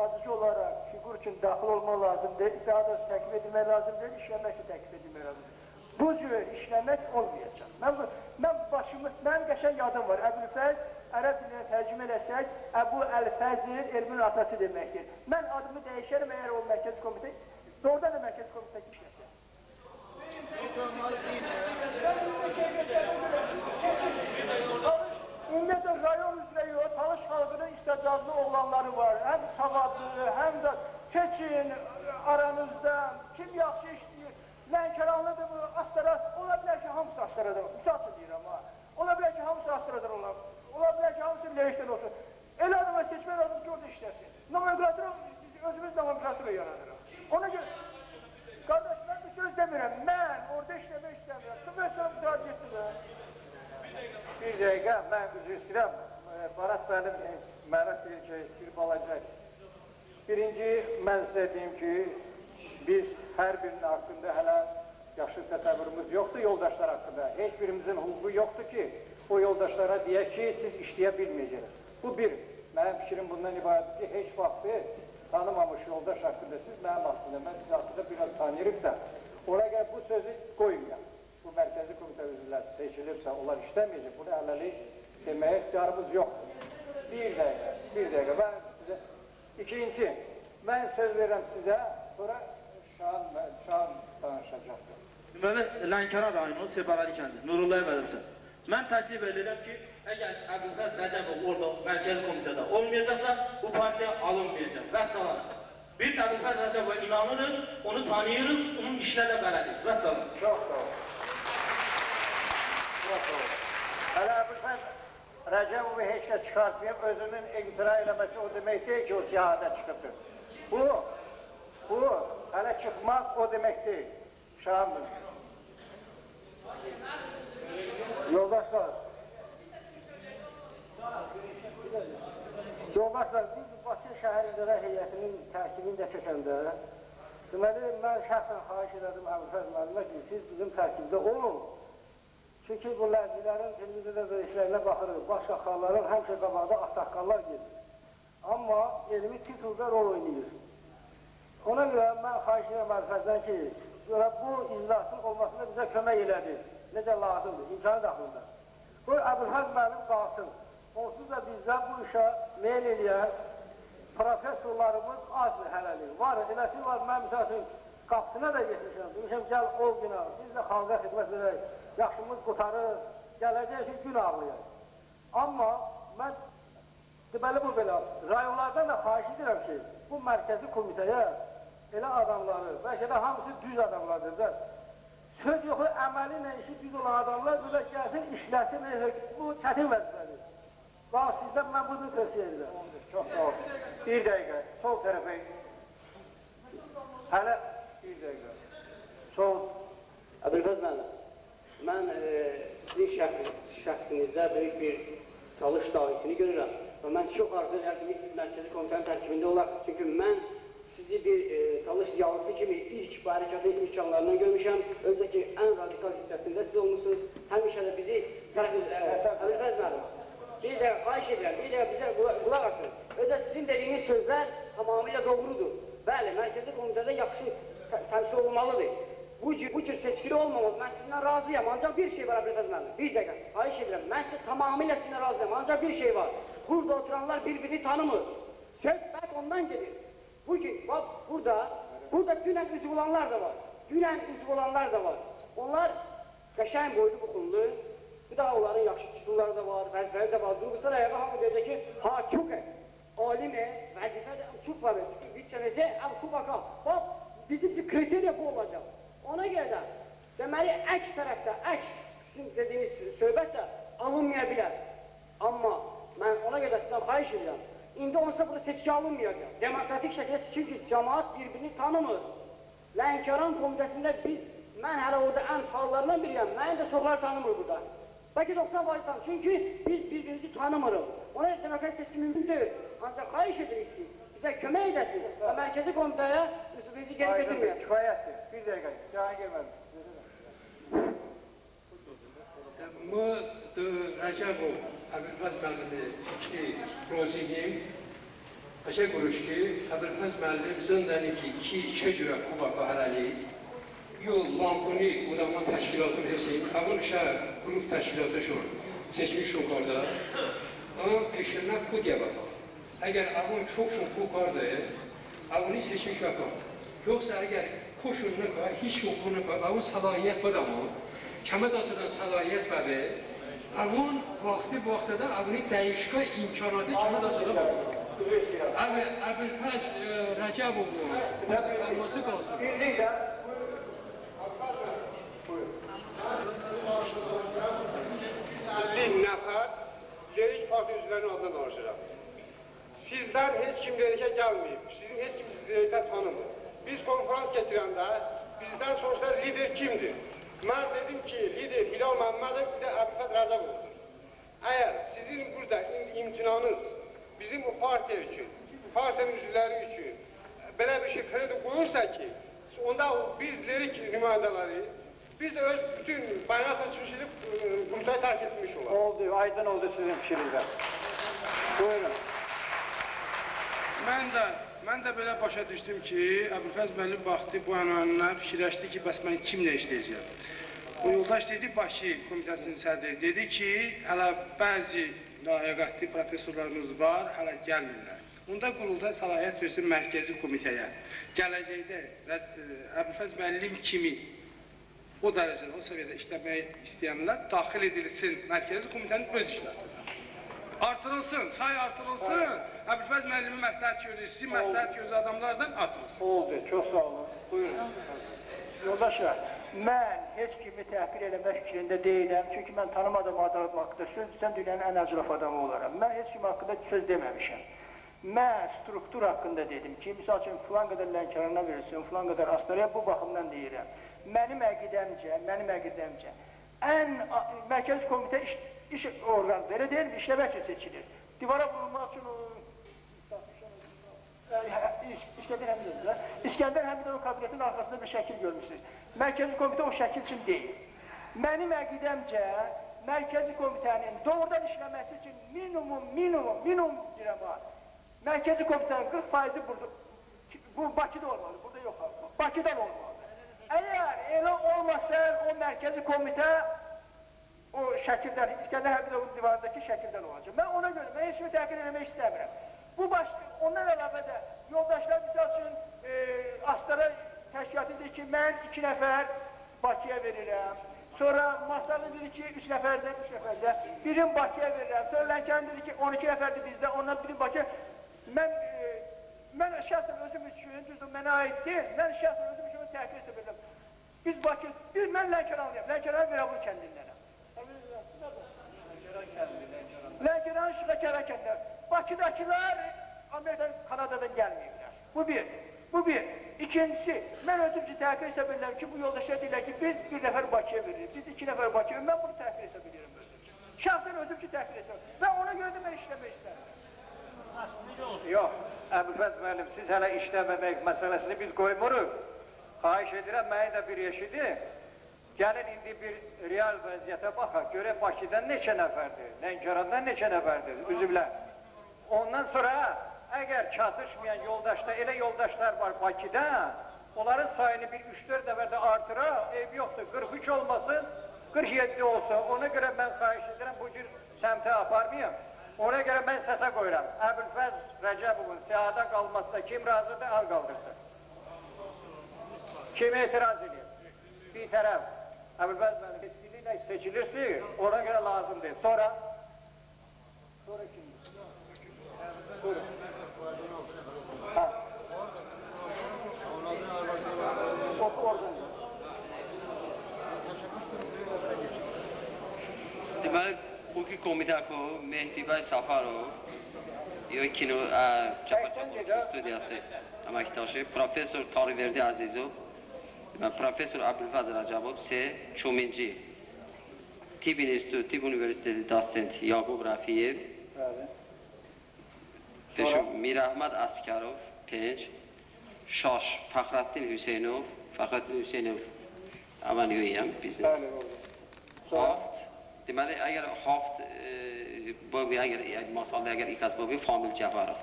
adıcı olaraq fiqur üçün daxil olmaq lazımdır, daha da təklif edilmək lazımdır, işləmək üçün təklif edilmək lazımdır. Bu cür işləmək olmayacaq. Mənim qəşəng yadım var, Əbülfəz, ərəb dilinə tərcümə eləsək, Əbu Əl-Fəzir, elmin atası deməkdir. Mən adımı dəyişərəm əgər o Mərkəzi Komitə, doğrudan da Mərkəzi Komitə işləsək. dəqiqə, mən üzr istəyirəm. Barat mənim mənə deyir ki, bir balaca. Birinci, mən sizə deyim ki, biz hər birinin haqqında hələ yaxşı təsəvvürümüz yoxdur yoldaşlar haqqında. Heç birimizin hüququ yoxdur ki, o yoldaşlara deyək ki, siz işləyə bilməyəcəksiniz. Bu bir, mənim fikrim bundan ibarətdir ki, heç vaxtı tanımamış yoldaş haqqında siz mənim haqqında, mən siz haqqında biraz tanıyırıbsa, ona görə bu sözü qoymayaq. Bu mərkəzi komitə üzvləri seçilirsə, onlar işləməyəcək, bunu hələlik deməyə ixtiyarımız yoxdur. Bir dəqiqə, mən sizə, ikinci, mən söz verirəm sizə, sonra Şahan danışacaqdır. Deməli, Lənkəran rayonu, Sebavari kəndi, Nurullah Mədəmsən. Mən təklif edirəm ki, əgər Əbülfəz Rəcəbov orada mərkəzi komitədə olmayacaqsa, bu partiya alınmayacaq. Vəssalam. Biz Əbülfəz Rəcəbova inanırıq, onu tanıyırıq, onun işinə də bələdik. Vəssalam. Çox sağ olun. Çox sağ olun. Hələ Əbülfəz Rəcəbovu heç də çıxartmayıb, özünün imtina eləməsi o demək deyil ki, o siyahədə çıxıbdır. Bu, hələ çıxmaq o demək deyil. Şahandır. Yoldaşlar, biz Bakı şəhər İdarə Heyətinin tərkibində keçəndə, deməli, mən şəxsən xahiş edirəm Əbülfəz müəllimə ki, siz bizim tərkibdə olun. Çünki bu ləzgilərin televiziyada verişlərinə baxırıq, baş şaxlarların həmişə qabaqda axsaqqallar gedir. Amma elmi titulda rol oynayır. Ona görə mən xahiş edirəm Əbülfəzdən ki, bu iclasın olmasına bizə kömək elədi. Necə lazımdır, imkanı daxilində. Bu Əbülfəz müəllim qalsın. Onsuz da bizdən bu işə meyl eləyən professorlarımız azdır hələlik. Var, eləsi var, mən misal üçün qapısına da getmişəm. Demişəm, gəl ol günah, biz də xalqa xidmət verək, yaxşımız qutarır, gələcək ki, gün ağlayaq. Amma mən, deməli bu belə, rayonlardan da xahiş edirəm ki, bu mərkəzi komitəyə elə adamları, bəlkə də hamısı düz adamlardır da, söz yoxu, əməli ilə işi düz olan adamlar burada gəlsin, işləsin, bu çətin vəzifədir. Bax, sizdən mən bunu tövsiyə edirəm. Çox sağ olun. Bir dəqiqə, sol tərəfə. Hələ, bir dəqiqə. Sol. Əbülfəz müəllim, mən sizin şəxsinizdə böyük bir çalış davisini görürəm və mən çox arzu edirəm ki, siz mərkəzi komitənin tərkibində olaraq, çünki mən sizi bir talış ziyalısı kimi ilk bu hərəkatın ilk anlarından görmüşəm. Özdə ki, ən radikal hissəsində siz olmuşsunuz. Həmişə də bizi Əbülfəz müəllim, bir də xahiş edirəm, bir də bizə qulaq asın. Özdə sizin dediyiniz sözlər tamamilə doğrudur. Bəli, mərkəzi komitədə yaxşı təmsil olmalıdır. Bu cür seçkili olmamalı. Mən sizinlə razıyam, ancaq bir şey var Əbülfəz müəllim. Bir dəqiqə, xahiş edirəm, mən sizə tamamilə sizinlə razıyam, ancaq bir şey var. Burada oturanlar bir-birini tanımır. Söhbət ondan gedir. Bugün, bak burada dünən üzv olanlar da var. Onlar qəşəng boylu buxunlu, bir daha onların yaxşı titulları da var, vəzifələri də var. Durursan ayağa hamı deyəcək ki, ha, çok alim vəzifə də çok var. Bütçəməsə, kubaka, bak, bizim kriteriya bu olacaq. Ona görə də, deməli, əks tərəfdə, sizin dediyiniz söhbət də alınmaya bilər. Amma mən ona görə sizdən xahiş edirəm. İndi onsa burada seçki alınmayacaq. Demokratik şəkildə, çünki cəmaat bir-birini tanımır. Lənkəran komitəsində mən hələ orada ən faallarından biriyəm. Mənim də çoxları tanımır burada. Bəlkə 90% tanımır. Çünki biz bir-birimizi tanımırıq. Ona görə demokratik seçki mümkün deyil. Ancaq xahiş edirik siz, bizə kömək edəsiniz və mərkəzi komitəyə üzvünüzü geri getirməyəsiniz. Kifayətdir. Bir dəqiqə, cana gelmədim. Мы Рajabov Əbülfəz müəllimi prosiyim. Aşağı kuruş ki, Əbülfəz müəllim zındaki iki cürə kubaka hələlik, yol lampuni ulanma təşkilatı hesin, Əbül şəhər qrup təşkilatı şun, seçmiş yukarıda. Ama peşirmə kud yapar. Eğer Əbül çok kukardı, Əbül'ü seçmiş yapar. Yoksa eğer koşulunu koy, hiç yokluğunu koy, Əbül salahiyet bu da mı? Kəməd asıdan salahiyet bəbi, Əbül vaxtı da Əbül'ü dəyişqə imkanatı kəməd asıda var. Əbülfəz Rəcəbovun olması qalsın. Birlikdə. Bir nəfər Lerik Parti üzvlərinin adına danışıraq. Sizdən heç kim Lerikə gəlməyib, sizin heç kim sizi Lerikdən tanımır. Biz konferans keçirəndə bizdən soruşlar lider kimdir? Mən dedim ki, lider Hilal Məmmədov, bir də Əbülfəz Rəcəbovdur. Eğer sizin burada imtinanız bizim bu partiya üçün, partiyanın üzvləri üçün belə bir şey kredi koyursa ki, onda biz lirik nümayəndələri, biz de öz bütün bayrakla çıxış edib qurultayı tərk etmiş olar. Oldu, aydın oldu sizin fikrinizdə. Buyurun. Mən də belə başa düşdüm ki, Əbülfəz müəllim baxdı bu ənvanına, fikirləşdi ki, bəs mən kimlə işləyəcəm? Bu yoldaş dedi, Bakı komitəsinin sədri dedi ki, hələ bəzi layiqətli professorlarımız var, hələ gəlmirlər. Onda qurultay səlahiyyət versin mərkəzi komitəyə. Gələcəkdə Əbülfəz müəllim kimi o dərəcədə, o səviyyədə işləmək istəyənlər daxil edilsin mərkəzi komitənin öz işləsinə. Artırılsın, say artırılsın, Əbülfəz müəllimi məsləhət görür, sizin məsləhət gözü adamlardan artırılsın. Oldu, çox sağ olun. Buyurun. Yoldaşlar, mən heç kimi təhqir eləmək fikrində deyiləm, çünki mən tanımadığım adam haqqında söz desəm dünyanın ən əcraf adamı olaram. Mən heç kimi haqqında söz deməmişəm. Mən struktur haqqında dedim ki, misal üçün, filan qədər Lənkərana verilsin, filan qədər Astaraya bu baxımdan deyirəm. Mənim əqidəmcə, ən mərkəzi komitə iş orqanıdır, elə deyil mi? İşləmək üçün seçilir. Divara vurulmaq üçün İskəndər Həmidov kabinetinin arxasında bir şəkil görmüşsünüz. Mərkəzi komitə o şəkil üçün deyil. Mənim əqidəmcə, mərkəzi komitənin doğrudan işləməsi üçün minimum deyirəm var. Mərkəzi komitənin 40% bu Bakıda olmalı, burada yox, Bakıdan olmalı. Əgər elə olmasa, o mərkəzi komitə o şəkildən, İskəndər Həmidovun divarındakı şəkildən olacaq. Mən ona görə, mən heç kimi təhqir eləmək istəmirəm. Bu başqa, ondan əlavə də yoldaşlar misal üçün Astara təşkilat edir ki, mən 2 nəfər Bakıya verirəm. Sonra Masallı dedi ki, 3 nəfərdə, birin Bakıya verirəm. Sonra Lənkəran dedi ki, 12 nəfərdir bizdə, ondan birin Bakıya. Mən şəxsən özüm üçün, düzdür, mənə aid deyil, mən şəxsən özüm üçün təhqir edə biz Bakı, mən Lənkəranlıyam, Lənkəran Verabul kəndindənəm. Lənkəran Şıqakəra kəndindənəm. Bakıdakılar Amerikadan, Kanadadan gəlməyiblər. Bu bir. İkincisi, mən özüm üçün təhqir hesab edirəm ki, bu yoldaşlar deyirlər ki, biz 1 nəfər Bakıya veririk, biz 2 nəfər Bakıya veririk, mən bunu təhqir hesab edirəm özüm üçün. Şəxsən özüm üçün təhqir hesab edirəm və ona görə də mən işləmək istərəm. Yox, Əbülfəz müəllim, siz hələ işləməmək məsələsini biz qoymuruq. Xahiş edirəm, məni də bir eşidi. Gəlin indi bir real vəziyyətə baxaq, görək Bakıdan neçə nəfərdir, Lənkərandan neçə nəfərdir, üzvlər. Ondan sonra, əgər çatışmayan yoldaşlar, elə yoldaşlar var Bakıda, onların sayını bir 3-4 nəfərdə artıra, ev yoxdur, 43 olmasın, 47 olsun. Ona görə mən xahiş edirəm, bu cür səmtə aparmayım. Ona görə mən səsə qoyuram. Əbülfəz Rəcəbovun siyahada qalmasına kim razıdır, əl qaldırsın. Kim etiraz edir? Bir tərəf. Əbülfəz müəllim etkinliklə seçilirsin, ona görə lazımdır. Sonra kim? Buyurun. Oku oradan. Deməli, bugün komitə ko Mehdi bəy Safarov, Kino Çapaçatı studiyası əməkdaşı, Profesör Tariverdi Azizov, Profesör Əbülfəz Rəcəbov, Çuminci, Tibb İnstitutu, Tibb Üniversitesi Dasent Yaqub Rafiyev, Mirahmad Askarov, 5, Şaş Fəxrəddin Hüseynov, aman yoyam bizim. Haft, deməli, əgər Haft, masalda əgər ikaz bobi, Famil Cəfarov.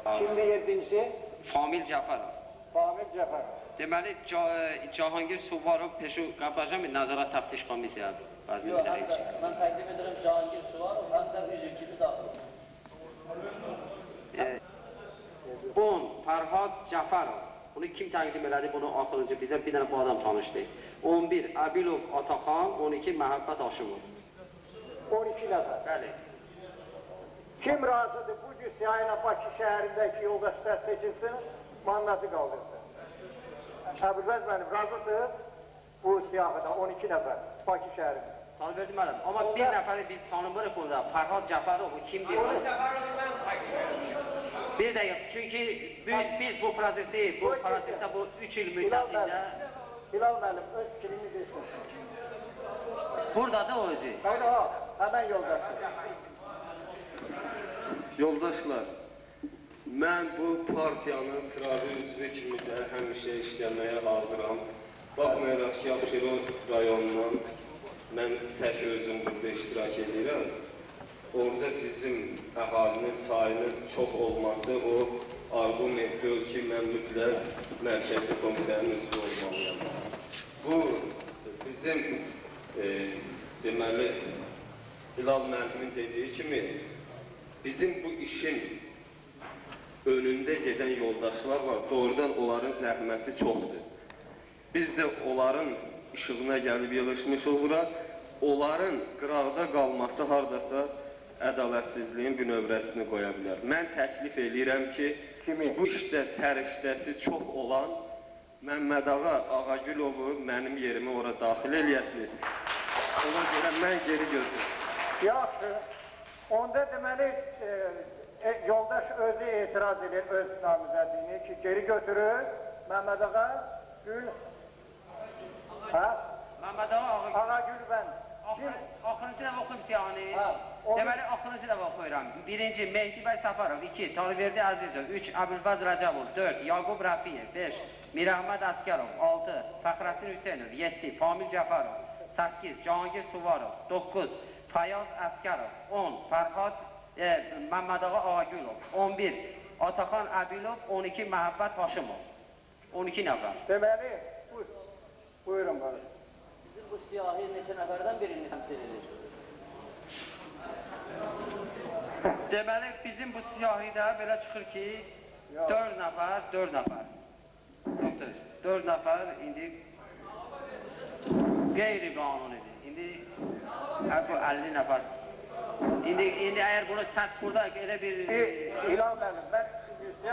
Kimdir 7-ci? Famil Cəfarov. Famil Cəfarov. Deməli, Cahangir Suvarov peşu qapacam nəzarət təftiş komisiya. Yox, mən təqdim edirəm Cahangir Suvarov, hətta üzv kimi daxil. 10. Fərhad Cəfarov. Bunu kim təqdim elədi? Bunu axırıncı bizə bir dənə bu adam tanışdı. 11. Abilov Ataxan, 12. Məhəbbət Aşımov. 12 nəfər. Bəli. Kim razıdır bu cür siyahıyla Bakı şəhərindəki yoldaşlar seçilsin, mandatı qaldırsın? Əbülfəz müəllim, razısınız bu siyahıda 12 nəfər Bakı şəhərində? Tanı verdim mənim. Amma bir nəfəri biz tanımırıq onda. Fərhad Cəfarov, o kimdir? Bir dəqiq, çünki biz bu prosesdə bu 3 il müddətində... Bilal müəllim, öz fikrimi desin. Buradadır o özü. Hemen yoldaşlar. Yoldaşlar, mən bu partiyanın sıravi üzvü kimi də həmişə işləməyə hazıram. Baxmayaraq ki, Abşeron rayonundan mən tək özüm burada iştirak edirəm. Orada bizim əhalinin sayının çox olması o argument deyil ki, mən mütləq mərkəzi komitənin üzvü olmalıyam. Bu, bizim deməli, Hilal müəllimin dediyi kimi, bizim bu işin önündə gedən yoldaşlar var, doğrudan onların zəhməti çoxdur. Biz də onların işığına gəlib yığışmışıq bura, onların qıraqda qalması haradasa ədalətsizliyin bir növrəsini qoya bilər. Mən təklif edirəm ki, bu işdə səriştəsi çox olan Məmmədağa Ağagülovu mənim yerimə ora daxil eləyəsiniz. Ona görə mən geri götürürüm. Yaxşı, onda deməli yoldaş özü etiraz edir öz namizədliyini ki, geri götürür. Məmmədağa Gül... Məmmədağa Ağagül bənd. Axırıncı dəfə oxuyum siyahını. Deməli, axırıncı dəfə oxuyuram. 1. Mehdi bəy Səfərov, 2. Talverdi Əzizov, 3. Əbülfəz Rəcəbov, 4. Yaqub Rəfiyev, 5. Mirəhməd Əsgərov, 6. Fəxrəddin Hüseynov, 7. Famil Cəfərov, 8. Cahangir Suvarov, 9. Fayaz Əsgərov, 10. Fərhad Məmmədağa Ağagülov, 11. Ataxan Əbilov, 12. Məhəbbət Haşimov, 12 nəfər. Deməli, buyurun bana. Sizin bu siyahi neçə nəfərdən birini təmsil edir? Deməli, bizim bu siyahidə belə çıxır ki, 4 nəfər. 4 nəfər indi qeyri-qanunidir. İndi bu 50 nəfər. İndi əgər bunu səs burada elə bir... İlhan mənim,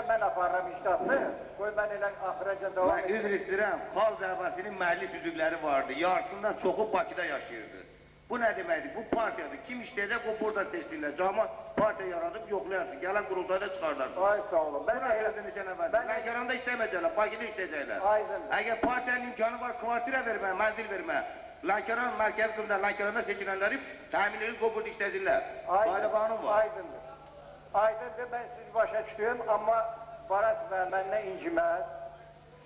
mən aparıram iştahlı, qoy mən elə axıraca devam edirəm. Mən üzr istəyirəm, xalq dəvəsinin məhəlli üzvləri vardı, yarısından çoxu Bakıda yaşayırdı. Bu nə deməkdir? Bu partiyadır. Kim işləyəcək, o burada seçdirilər. Cəmaət partiya yaradıb yoxlayarsın, gələn qurultayda çıxardarsın. Ay sağ olun. Bu nə elədi neçə nəfərdir? Lənkəranda işləməyəcəklər, Bakıda işləyəcəklər. Əgər partiyanın imkanı var, kvartirə vermə, mənzil vermə. Lənkəran mərkəzi qımda, Lənkəranda seçilənləri təmin edib qobud işlədirlər. Qayda qanun var. Aydındır. Aydındır, mən sizi başa düşdüm, amma Barat bəy məndən inciməz.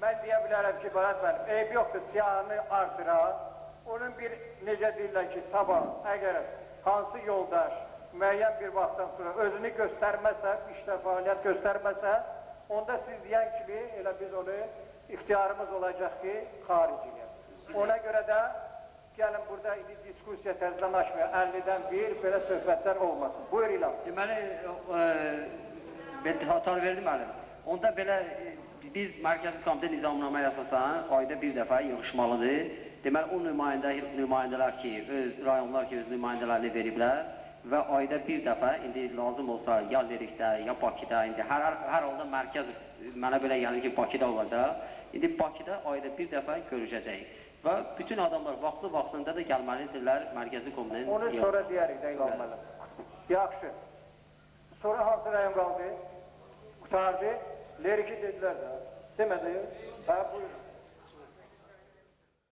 Mən deyə bilərəm ki, Barat bəy, eyb yoxdur, siyahını artırar. Onun bir, necə deyirlər ki, sabah, əgər hansı yoldaş müəyyən bir vaxtdan sonra özünü göstərməsə, işdə fəaliyyət göstərməsə, onda siz deyən kimi, elə biz onu ixtiyarımız olacaq ki, xariciyə. Ona görə də gəlin burada indi diskusiya təzdən açmıyor, 50-dən bir belə söhbətlər olmasın. Buyur İlhan. Deməli, ben hatalı verdim əlim. Onda belə biz mərkəzi komitə nizamnaməyə əsasən ayda bir dəfə yığışmalıdır. Deməli, o nümayəndələr ki, rayonlar ki, öz nümayəndələrini veriblər və ayda bir dəfə, indi lazım olsa ya Lerikdə, ya Bakıda, indi hər halda mərkəz mənə belə gəlir ki, Bakıda olacaq. İndi Bakıda ayda bir dəfə görüşəcəyik. Və bütün adamlar vaxtında da gəlməlidirlər mərkəzi komitənin. Onu sonra deyərik də İlhan mənim. Yaxşı. Sonra hansı rayon qaldı? Qutardı. Leriki dedilər də. Demədi. Hə, buyurun.